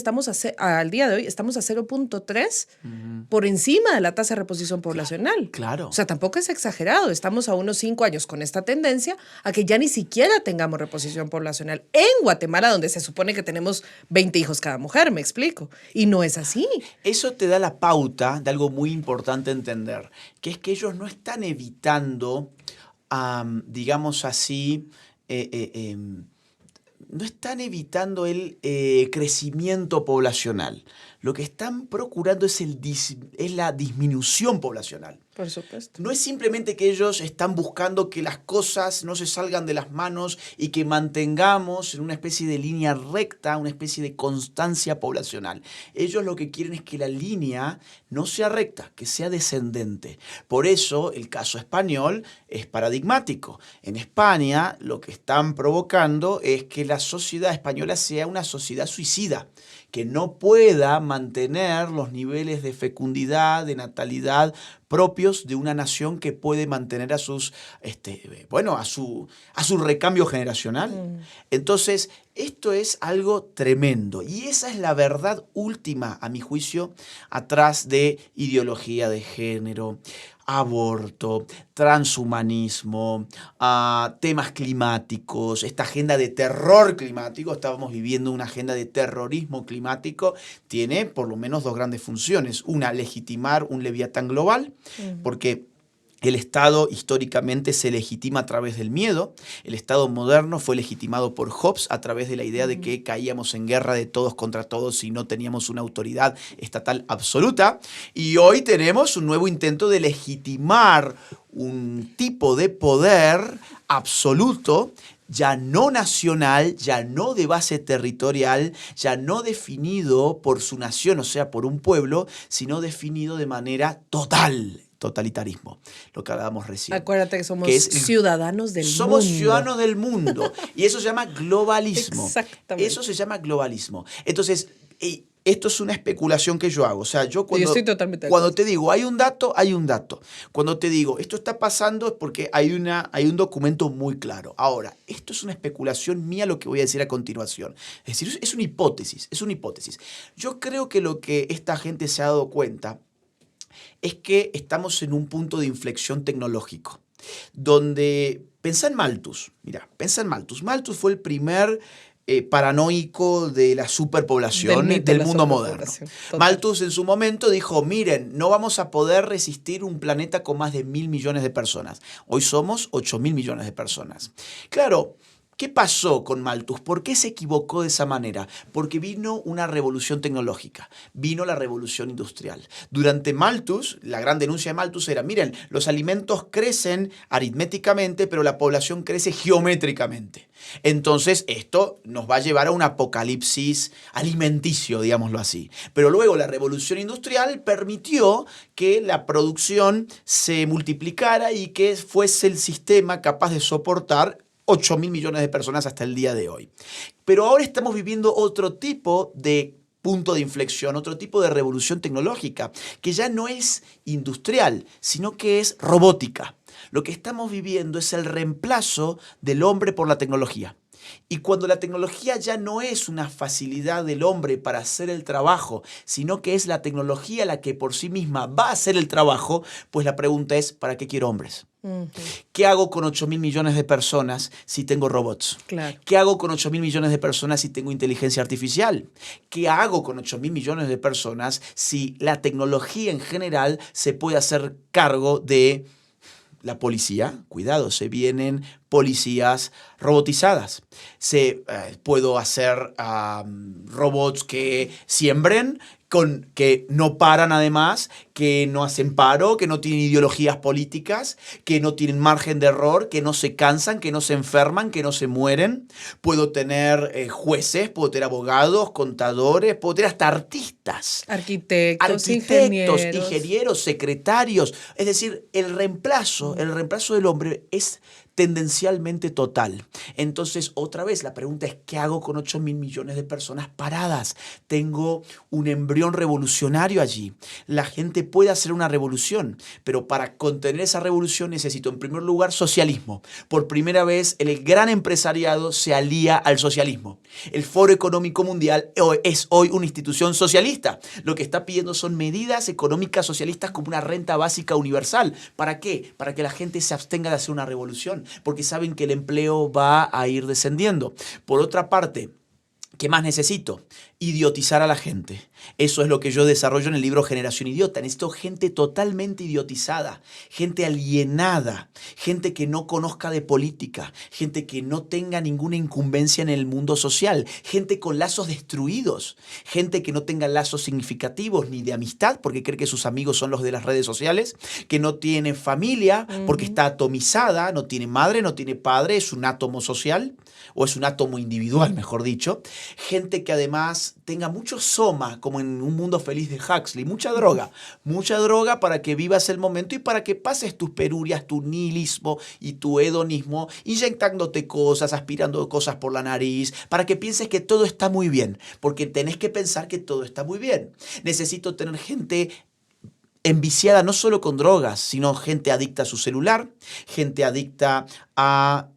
al día de hoy estamos a 0.3 por encima de la tasa de reposición poblacional. Claro. O sea, tampoco es exagerado. Estamos a unos 5 años con esta tendencia a que ya ni siquiera tengamos reposición poblacional en Guatemala, donde se supone que tenemos 20 hijos cada mujer, me explico. Y no es así. Eso te da la pauta de algo muy importante entender, que es que ellos no están evitando, digamos así, no están evitando el crecimiento poblacional. Lo que están procurando es la disminución poblacional. Por supuesto. No es simplemente que ellos están buscando que las cosas no se salgan de las manos y que mantengamos en una especie de línea recta, una especie de constancia poblacional. Ellos lo que quieren es que la línea no sea recta, que sea descendente. Por eso el caso español es paradigmático. En España lo que están provocando es que la sociedad española sea una sociedad suicida, que no pueda mantener los niveles de fecundidad, de natalidad propios de una nación que puede mantener a su recambio generacional. Entonces, esto es algo tremendo y esa es la verdad última, a mi juicio, atrás de ideología de género, aborto, transhumanismo, temas climáticos, esta agenda de terror climático. Estábamos viviendo una agenda de terrorismo climático. Tiene por lo menos 2 grandes funciones. Una, legitimar un leviatán global, porque el Estado históricamente se legitima a través del miedo. El Estado moderno fue legitimado por Hobbes a través de la idea de que caíamos en guerra de todos contra todos y no teníamos una autoridad estatal absoluta. Y hoy tenemos un nuevo intento de legitimar un tipo de poder absoluto, ya no nacional, ya no de base territorial, ya no definido por su nación, o sea, por un pueblo, sino definido de manera totalitarismo, lo que hablábamos recién. Acuérdate que somos ciudadanos del mundo. Somos ciudadanos del mundo y eso se llama globalismo. Exactamente. Eso se llama globalismo. Entonces, esto es una especulación que yo hago. O sea, yo estoy totalmente cuando te digo hay un dato, hay un dato. Cuando te digo esto está pasando es porque hay un documento muy claro. Ahora, esto es una especulación mía lo que voy a decir a continuación. Es decir, es una hipótesis, es una hipótesis. Yo creo que lo que esta gente se ha dado cuenta es que estamos en un punto de inflexión tecnológico, donde, pensá en Malthus, mira, pensá en Malthus. Malthus fue el primer paranoico de la superpoblación del mundo moderno. Malthus en su momento dijo, miren, no vamos a poder resistir un planeta con más de 1.000 millones de personas. Hoy somos 8.000 millones de personas. Claro, ¿qué pasó con Malthus? ¿Por qué se equivocó de esa manera? Porque vino una revolución tecnológica, vino la revolución industrial. Durante Malthus, la gran denuncia de Malthus era, miren, los alimentos crecen aritméticamente, pero la población crece geométricamente. Entonces, esto nos va a llevar a un apocalipsis alimenticio, digámoslo así. Pero luego la revolución industrial permitió que la producción se multiplicara y que fuese el sistema capaz de soportar 8.000 millones de personas hasta el día de hoy. Pero ahora estamos viviendo otro tipo de punto de inflexión, otro tipo de revolución tecnológica, que ya no es industrial, sino que es robótica. Lo que estamos viviendo es el reemplazo del hombre por la tecnología. Y cuando la tecnología ya no es una facilidad del hombre para hacer el trabajo, sino que es la tecnología la que por sí misma va a hacer el trabajo, pues la pregunta es, ¿para qué quiero hombres? ¿Qué hago con 8.000 millones de personas si tengo robots? Claro. ¿Qué hago con 8.000 millones de personas si tengo inteligencia artificial? ¿Qué hago con 8.000 millones de personas si la tecnología en general se puede hacer cargo de la policía? Cuidado, se vienen policías robotizadas. Puedo hacer robots que siembren, que no paran además, que no hacen paro, que no tienen ideologías políticas, que no tienen margen de error, que no se cansan, que no se enferman, que no se mueren. Puedo tener jueces, puedo tener abogados, contadores, puedo tener hasta artistas. Arquitectos, ingenieros, secretarios. Es decir, el reemplazo del hombre es tendencialmente total. Entonces, otra vez, la pregunta es, ¿qué hago con 8.000 millones de personas paradas? Tengo un embrión revolucionario allí. La gente puede hacer una revolución, pero para contener esa revolución necesito, en primer lugar, socialismo. Por primera vez, el gran empresariado se alía al socialismo. El Foro Económico Mundial es hoy una institución socialista. Lo que está pidiendo son medidas económicas socialistas como una renta básica universal. ¿Para qué? Para que la gente se abstenga de hacer una revolución, porque saben que el empleo va a ir descendiendo. Por otra parte, ¿qué más necesito? Idiotizar a la gente. Eso es lo que yo desarrollo en el libro Generación Idiota. Necesito gente totalmente idiotizada, gente alienada, gente que no conozca de política, gente que no tenga ninguna incumbencia en el mundo social, gente con lazos destruidos, gente que no tenga lazos significativos ni de amistad porque cree que sus amigos son los de las redes sociales, que no tiene familia porque está atomizada, no tiene madre, no tiene padre, es un átomo social o es un átomo individual, mejor dicho. Gente que además tenga mucho soma, como en Un Mundo Feliz de Huxley, mucha droga para que vivas el momento y para que pases tus penurias, tu nihilismo y tu hedonismo, inyectándote cosas, aspirando cosas por la nariz, para que pienses que todo está muy bien, porque tenés que pensar que todo está muy bien. Necesito tener gente enviciada no solo con drogas, sino gente adicta a su celular, gente adicta a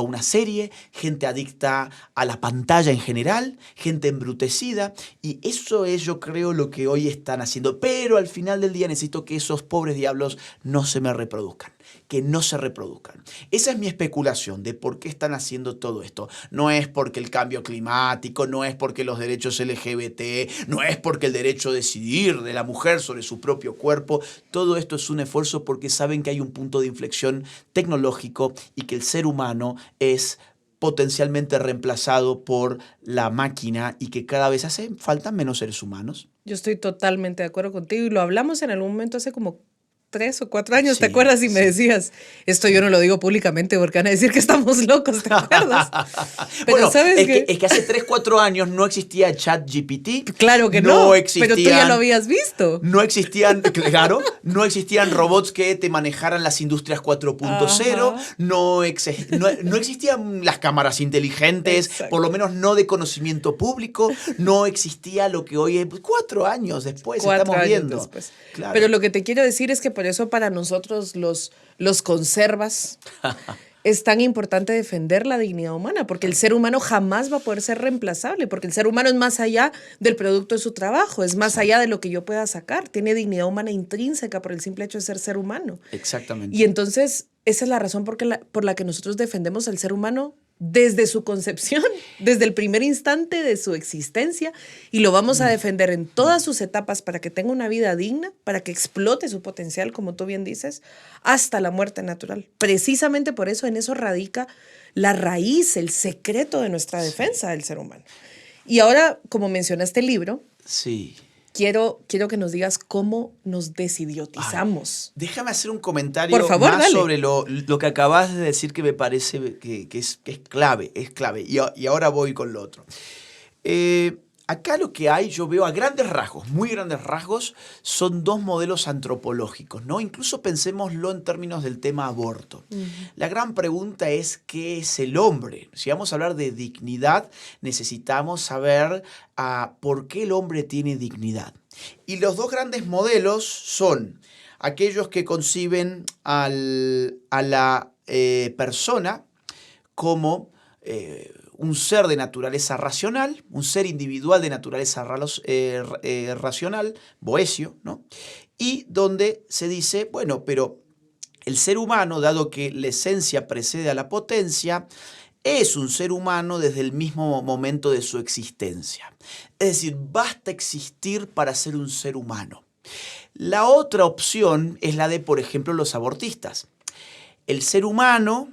una serie, gente adicta a la pantalla en general, gente embrutecida. Y eso es, yo creo, lo que hoy están haciendo. Pero al final del día necesito que esos pobres diablos no se me reproduzcan. Que no se reproduzcan. Esa es mi especulación de por qué están haciendo todo esto. No es porque el cambio climático, no es porque los derechos LGBT, no es porque el derecho a decidir de la mujer sobre su propio cuerpo. Todo esto es un esfuerzo porque saben que hay un punto de inflexión tecnológico y que el ser humano es potencialmente reemplazado por la máquina y que cada vez hace falta menos seres humanos. Yo estoy totalmente de acuerdo contigo y lo hablamos en algún momento hace como 3 o 4 años, ¿te acuerdas? Y me decías, esto yo no lo digo públicamente porque van a decir que estamos locos, ¿te acuerdas? Pero bueno, ¿sabes es que hace 3 o 4 años no existía ChatGPT. Claro que no, pero tú ya lo habías visto. No existían, claro, no existían robots que te manejaran las industrias 4.0, no existían las cámaras inteligentes, por lo menos no de conocimiento público, no existía lo que hoy es 4 años después estamos viendo. Claro. Pero lo que te quiero decir es que por eso para nosotros los conservas es tan importante defender la dignidad humana, porque el ser humano jamás va a poder ser reemplazable, porque el ser humano es más allá del producto de su trabajo, es más allá de lo que yo pueda sacar, tiene dignidad humana intrínseca por el simple hecho de ser humano. Exactamente. Y entonces esa es la razón por la que nosotros defendemos al ser humano desde su concepción, desde el primer instante de su existencia, y lo vamos a defender en todas sus etapas para que tenga una vida digna, para que explote su potencial, como tú bien dices, hasta la muerte natural. Precisamente por eso, en eso radica la raíz, el secreto de nuestra defensa del ser humano. Y ahora, como mencionaste el libro, quiero que nos digas cómo nos desidiotizamos. Déjame hacer un comentario Por favor, más dale. sobre lo que acabas de decir, que me parece que es clave, es clave. Y ahora voy con lo otro. Acá lo que hay, yo veo a grandes rasgos, muy grandes rasgos, son 2 modelos antropológicos, ¿no? Incluso pensémoslo en términos del tema aborto. La gran pregunta es, ¿qué es el hombre? Si vamos a hablar de dignidad, necesitamos saber por qué el hombre tiene dignidad. Y los 2 grandes modelos son aquellos que conciben a la persona como un ser de naturaleza racional, un ser individual de naturaleza racional, Boecio, ¿no? Y donde se dice, bueno, pero el ser humano, dado que la esencia precede a la potencia, es un ser humano desde el mismo momento de su existencia. Es decir, basta existir para ser un ser humano. La otra opción es la de, por ejemplo, los abortistas. El ser humano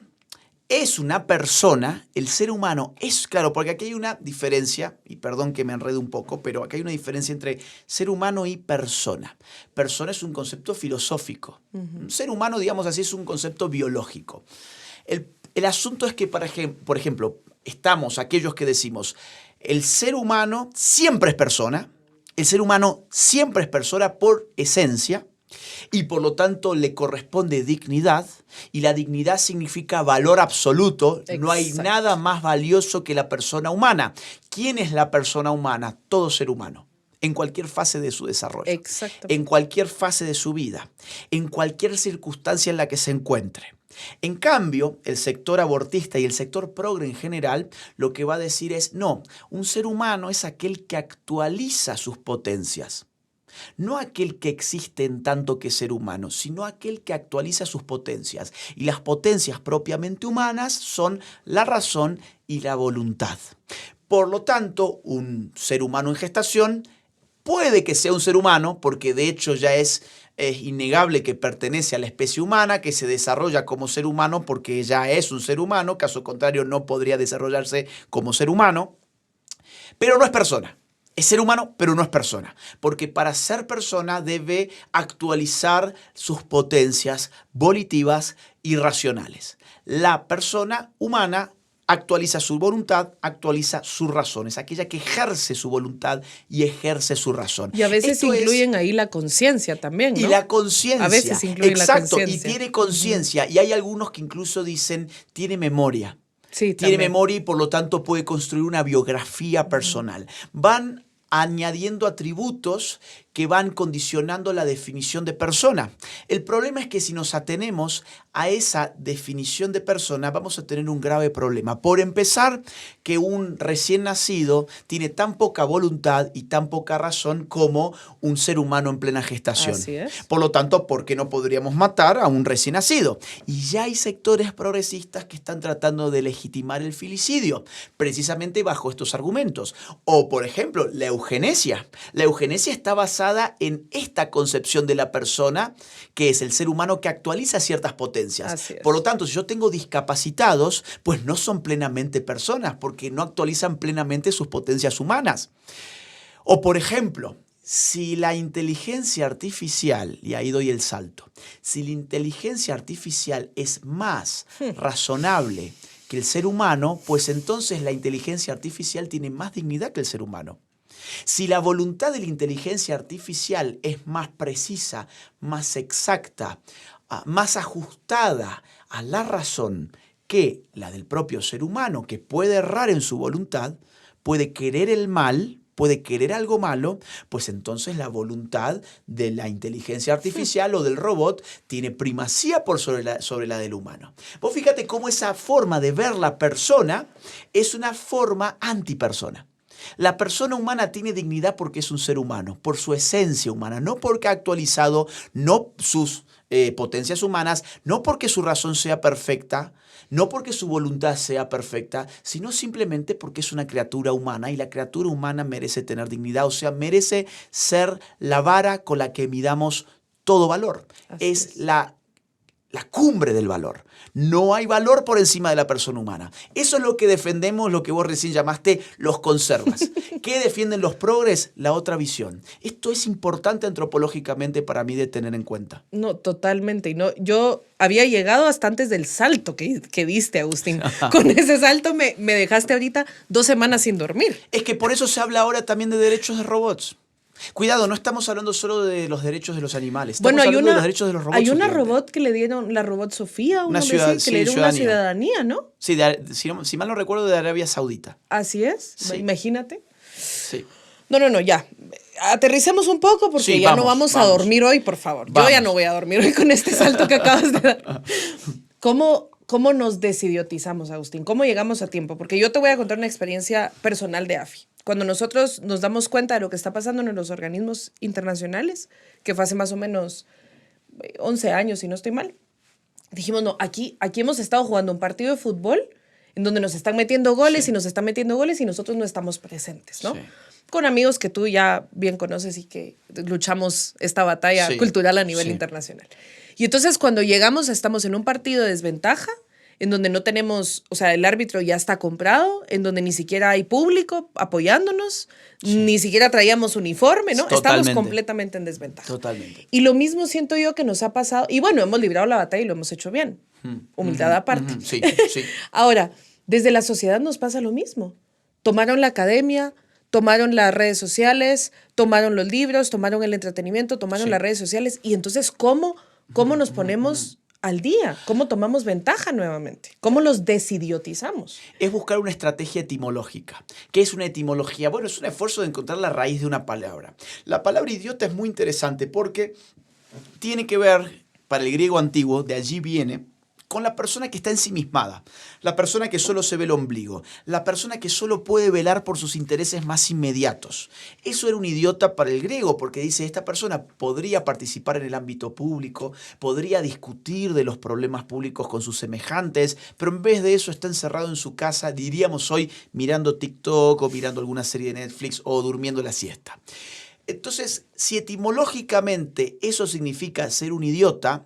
es una persona, el ser humano es, claro, porque aquí hay una diferencia, y perdón que me enredo un poco, pero aquí hay una diferencia entre ser humano y persona. Persona es un concepto filosófico. Ser humano, digamos así, es un concepto biológico. El asunto es que, por ejemplo, estamos aquellos que decimos, el ser humano siempre es persona, el ser humano siempre es persona por esencia, y por lo tanto le corresponde dignidad, y la dignidad significa valor absoluto. Exacto. No hay nada más valioso que la persona humana. ¿Quién es la persona humana? Todo ser humano, en cualquier fase de su desarrollo, Exacto. en cualquier fase de su vida, en cualquier circunstancia en la que se encuentre. En cambio, el sector abortista y el sector progre en general lo que va a decir es, no, un ser humano es aquel que actualiza sus potencias. No aquel que existe en tanto que ser humano, sino aquel que actualiza sus potencias. Y las potencias propiamente humanas son la razón y la voluntad. Por lo tanto, un ser humano en gestación puede que sea un ser humano, porque de hecho ya es innegable que pertenece a la especie humana, que se desarrolla como ser humano porque ya es un ser humano, caso contrario no podría desarrollarse como ser humano, pero no es persona. Es ser humano, pero no es persona, porque para ser persona debe actualizar sus potencias volitivas y racionales. La persona humana actualiza su voluntad, actualiza sus razones, aquella que ejerce su voluntad y ejerce su razón. Y a veces Esto incluyen ahí la conciencia también, ¿no? Y la conciencia. A veces incluyen la Exacto, conciencia. y tiene conciencia. Y hay algunos que incluso dicen, tiene memoria. Sí, Tiene también. memoria y por lo tanto puede construir una biografía personal. Van añadiendo atributos que van condicionando la definición de persona. El problema es que si nos atenemos a esa definición de persona, vamos a tener un grave problema. Por empezar, que un recién nacido tiene tan poca voluntad y tan poca razón como un ser humano en plena gestación. Así es. Por lo tanto, ¿por qué no podríamos matar a un recién nacido? Y ya hay sectores progresistas que están tratando de legitimar el filicidio, precisamente bajo estos argumentos. O, por ejemplo, la eugenesia. La eugenesia está basada en esta concepción de la persona, que es el ser humano que actualiza ciertas potencias. Así es. Por lo tanto, si yo tengo discapacitados, pues no son plenamente personas, porque no actualizan plenamente sus potencias humanas. O, por ejemplo, si la inteligencia artificial, y ahí doy el salto, si la inteligencia artificial es más razonable que el ser humano, pues entonces la inteligencia artificial tiene más dignidad que el ser humano. Si la voluntad de la inteligencia artificial es más precisa, más exacta, más ajustada a la razón que la del propio ser humano, que puede errar en su voluntad, puede querer el mal, puede querer algo malo, pues entonces la voluntad de la inteligencia artificial o del robot tiene primacía sobre la del humano. Vos fíjate cómo esa forma de ver la persona es una forma antipersona. La persona humana tiene dignidad porque es un ser humano, por su esencia humana, no porque ha actualizado no sus potencias humanas, no porque su razón sea perfecta, no porque su voluntad sea perfecta, sino simplemente porque es una criatura humana y la criatura humana merece tener dignidad, o sea, merece ser la vara con la que midamos todo valor. Es la cumbre del valor. No hay valor por encima de la persona humana. Eso es lo que defendemos, lo que vos recién llamaste los conservas. ¿Qué defienden los progres? La otra visión. Esto es importante antropológicamente para mí de tener en cuenta. No, totalmente. Y no, yo había llegado hasta antes del salto que diste, Agustín. Con ese salto me dejaste ahorita 2 semanas sin dormir. Es que por eso se habla ahora también de derechos de robots. Cuidado, no estamos hablando solo de los derechos de los animales, estamos hablando de los derechos de los robots. Hay una robot que le dieron, la robot Sofía, que le dieron una ciudadanía, ¿no? Sí, si mal no recuerdo, de Arabia Saudita. Así es, sí. Imagínate. Sí. No, ya. Aterricemos un poco porque sí, ya no vamos a dormir hoy, por favor. Yo ya no voy a dormir hoy con este salto que acabas de dar. ¿Cómo nos desidiotizamos, Agustín? ¿Cómo llegamos a tiempo? Porque yo te voy a contar una experiencia personal de AFI. Cuando nosotros nos damos cuenta de lo que está pasando en los organismos internacionales, que fue hace más o menos 11 años, si no estoy mal, dijimos, no, aquí hemos estado jugando un partido de fútbol en donde nos están metiendo goles y nos están metiendo goles y nosotros no estamos presentes, ¿no? Sí. Con amigos que tú ya bien conoces y que luchamos esta batalla cultural a nivel internacional. Y entonces cuando llegamos, estamos en un partido de desventaja, en donde no tenemos, o sea, el árbitro ya está comprado, en donde ni siquiera hay público apoyándonos, ni siquiera traíamos uniforme, ¿no? Totalmente. Estamos completamente en desventaja. Totalmente. Y lo mismo siento yo que nos ha pasado, y bueno, hemos librado la batalla y lo hemos hecho bien. Humildad aparte. Sí, sí. Ahora, desde la sociedad nos pasa lo mismo. Tomaron la academia, tomaron las redes sociales, tomaron los libros, tomaron el entretenimiento, tomaron las redes sociales. Y entonces, ¿cómo nos ponemos al día? ¿Cómo tomamos ventaja nuevamente? ¿Cómo los desidiotizamos? Es buscar una estrategia etimológica. ¿Qué es una etimología? Bueno, es un esfuerzo de encontrar la raíz de una palabra. La palabra idiota es muy interesante porque tiene que ver, para el griego antiguo, de allí viene, con la persona que está ensimismada, la persona que solo se ve el ombligo, la persona que solo puede velar por sus intereses más inmediatos. Eso era un idiota para el griego, porque dice, esta persona podría participar en el ámbito público, podría discutir de los problemas públicos con sus semejantes, pero en vez de eso está encerrado en su casa, diríamos hoy, mirando TikTok o mirando alguna serie de Netflix o durmiendo la siesta. Entonces, si etimológicamente eso significa ser un idiota,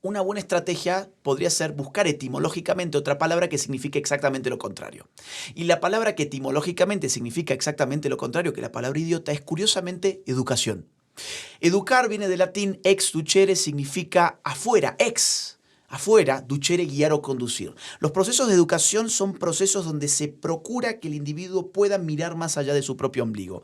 una buena estrategia podría ser buscar etimológicamente otra palabra que signifique exactamente lo contrario. Y la palabra que etimológicamente significa exactamente lo contrario que la palabra idiota es curiosamente educación. Educar viene del latín ex ducere, significa afuera, ex. Afuera, ducere, guiar o conducir. Los procesos de educación son procesos donde se procura que el individuo pueda mirar más allá de su propio ombligo,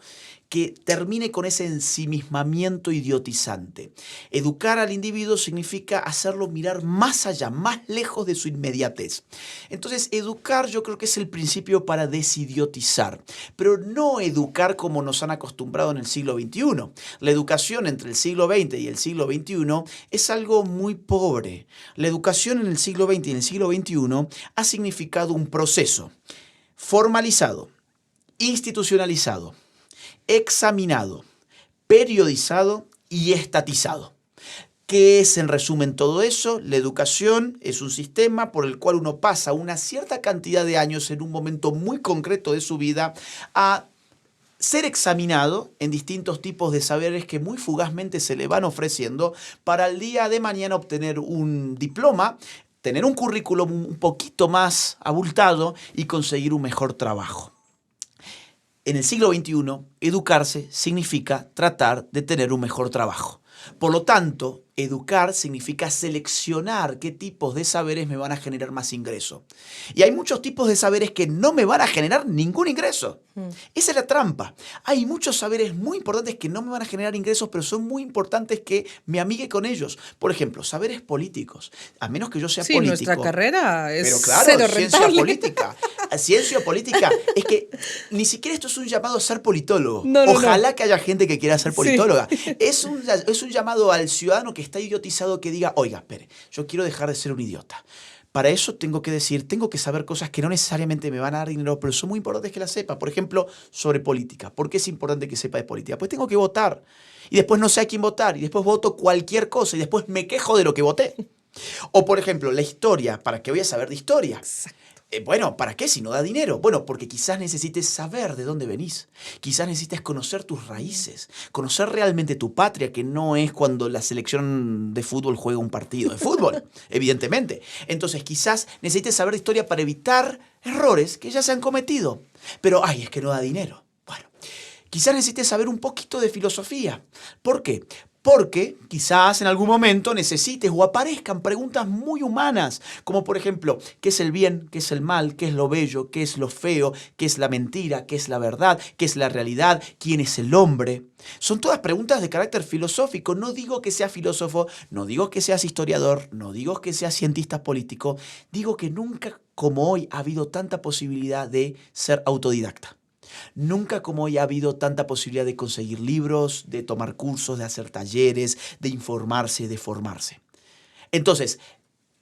que termine con ese ensimismamiento idiotizante. Educar al individuo significa hacerlo mirar más allá, más lejos de su inmediatez. Entonces, educar yo creo que es el principio para desidiotizar, pero no educar como nos han acostumbrado en el siglo XXI. La educación entre el siglo XX y el siglo XXI es algo muy pobre. La educación en el siglo XX y en el siglo XXI ha significado un proceso formalizado, institucionalizado, examinado, periodizado y estatizado. ¿Qué es en resumen todo eso? La educación es un sistema por el cual uno pasa una cierta cantidad de años en un momento muy concreto de su vida a ser examinado en distintos tipos de saberes que muy fugazmente se le van ofreciendo para el día de mañana obtener un diploma, tener un currículum un poquito más abultado y conseguir un mejor trabajo. En el siglo XXI, educarse significa tratar de tener un mejor trabajo. Por lo tanto, educar significa seleccionar qué tipos de saberes me van a generar más ingreso. Y hay muchos tipos de saberes que no me van a generar ningún ingreso. Esa es la trampa. Hay muchos saberes muy importantes que no me van a generar ingresos, pero son muy importantes que me amigue con ellos. Por ejemplo, saberes políticos. A menos que yo sea político. Sí, nuestra carrera es pero claro, cero ciencia rentable. política. Ciencia política. Es que ni siquiera esto es un llamado a ser politólogo. No. Ojalá que haya gente que quiera ser politóloga. Sí. Es un llamado al ciudadano que está idiotizado que diga, oiga, espere, yo quiero dejar de ser un idiota. Para eso tengo que saber cosas que no necesariamente me van a dar dinero, pero son muy importantes que las sepa. Por ejemplo, sobre política. ¿Por qué es importante que sepa de política? Pues tengo que votar. Y después no sé a quién votar. Y después voto cualquier cosa. Y después me quejo de lo que voté. O, por ejemplo, la historia. ¿Para qué voy a saber de historia? Exacto. Bueno, ¿para qué si no da dinero? Bueno, porque quizás necesites saber de dónde venís. Quizás necesites conocer tus raíces, conocer realmente tu patria, que no es cuando la selección de fútbol juega un partido de fútbol, evidentemente. Entonces, quizás necesites saber de historia para evitar errores que ya se han cometido. Pero, es que no da dinero. Bueno, quizás necesites saber un poquito de filosofía. ¿Por qué? Porque quizás en algún momento necesites o aparezcan preguntas muy humanas, como por ejemplo, ¿qué es el bien? ¿Qué es el mal? ¿Qué es lo bello? ¿Qué es lo feo? ¿Qué es la mentira? ¿Qué es la verdad? ¿Qué es la realidad? ¿Quién es el hombre? Son todas preguntas de carácter filosófico. No digo que seas filósofo, no digo que seas historiador, no digo que seas cientista político, digo que nunca como hoy ha habido tanta posibilidad de ser autodidacta. Nunca como hoy ha habido tanta posibilidad de conseguir libros, de tomar cursos, de hacer talleres, de informarse, de formarse. Entonces,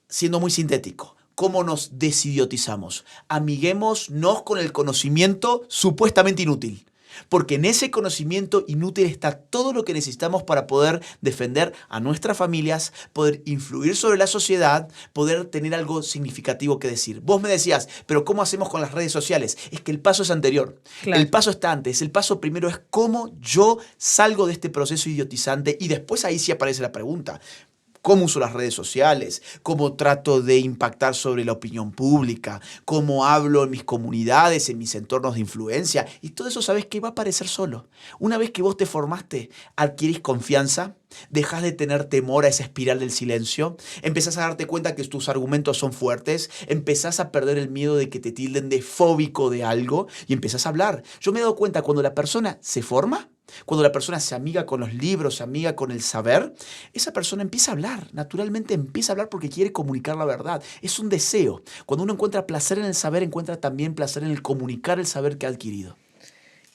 siendo muy sintético, ¿cómo nos desidiotizamos? Amiguémonos con el conocimiento supuestamente inútil. Porque en ese conocimiento inútil está todo lo que necesitamos para poder defender a nuestras familias, poder influir sobre la sociedad, poder tener algo significativo que decir. Vos me decías, pero ¿cómo hacemos con las redes sociales? Es que el paso es anterior. Claro. El paso está antes. El paso primero es cómo yo salgo de este proceso idiotizante y después ahí sí aparece la pregunta. cómo uso las redes sociales, cómo trato de impactar sobre la opinión pública, cómo hablo en mis comunidades, en mis entornos de influencia. Y todo eso, ¿sabes qué? Va a aparecer solo. Una vez que vos te formaste, adquirís confianza, dejas de tener temor a esa espiral del silencio, empezás a darte cuenta que tus argumentos son fuertes, empezás a perder el miedo de que te tilden de fóbico de algo y empezás a hablar. Yo me he dado cuenta cuando la persona se forma, cuando la persona se amiga con los libros, se amiga con el saber, esa persona empieza a hablar, naturalmente empieza a hablar porque quiere comunicar la verdad. Es un deseo. Cuando uno encuentra placer en el saber, encuentra también placer en el comunicar el saber que ha adquirido.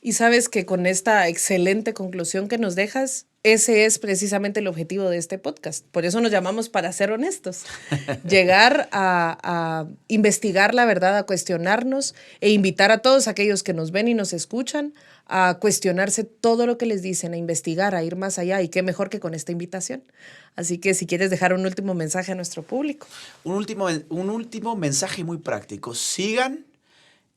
Y sabes que con esta excelente conclusión que nos dejas, ese es precisamente el objetivo de este podcast. Por eso nos llamamos Para Ser Honestos. Llegar a investigar la verdad, a cuestionarnos e invitar a todos aquellos que nos ven y nos escuchan a cuestionarse todo lo que les dicen, a investigar, a ir más allá. Y qué mejor que con esta invitación. Así que si quieres dejar un último mensaje a nuestro público. Un último mensaje muy práctico. Sigan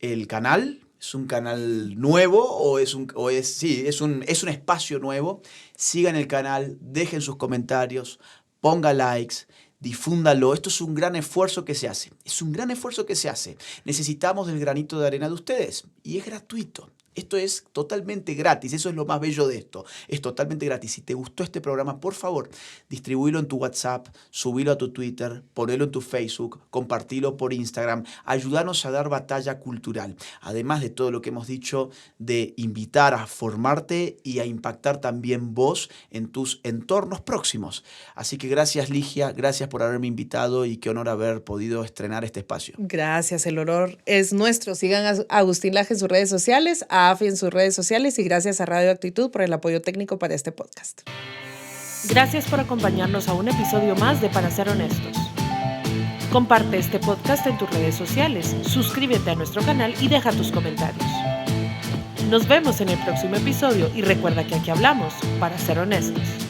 el canal. ¿Es un canal nuevo es un espacio nuevo? Sigan el canal, dejen sus comentarios, ponga likes, difúndalo. Esto es un gran esfuerzo que se hace. Es un gran esfuerzo que se hace. Necesitamos del granito de arena de ustedes y es gratuito. Esto es totalmente gratis, eso es lo más bello de esto. Es totalmente gratis. Si te gustó este programa, por favor, distribuílo en tu WhatsApp, subilo a tu Twitter, ponelo en tu Facebook, compartilo por Instagram. Ayúdanos a dar batalla cultural. Además de todo lo que hemos dicho, de invitar a formarte y a impactar también vos en tus entornos próximos. Así que gracias, Ligia, gracias por haberme invitado y qué honor haber podido estrenar este espacio. Gracias, el honor es nuestro. Sigan a Agustín Laje en sus redes sociales, a AFI en sus redes sociales y gracias a Radio Actitud por el apoyo técnico para este podcast. Gracias por acompañarnos a un episodio más de Para Ser Honestos. Comparte este podcast en tus redes sociales, suscríbete a nuestro canal y deja tus comentarios. Nos vemos en el próximo episodio y recuerda que aquí hablamos para ser honestos.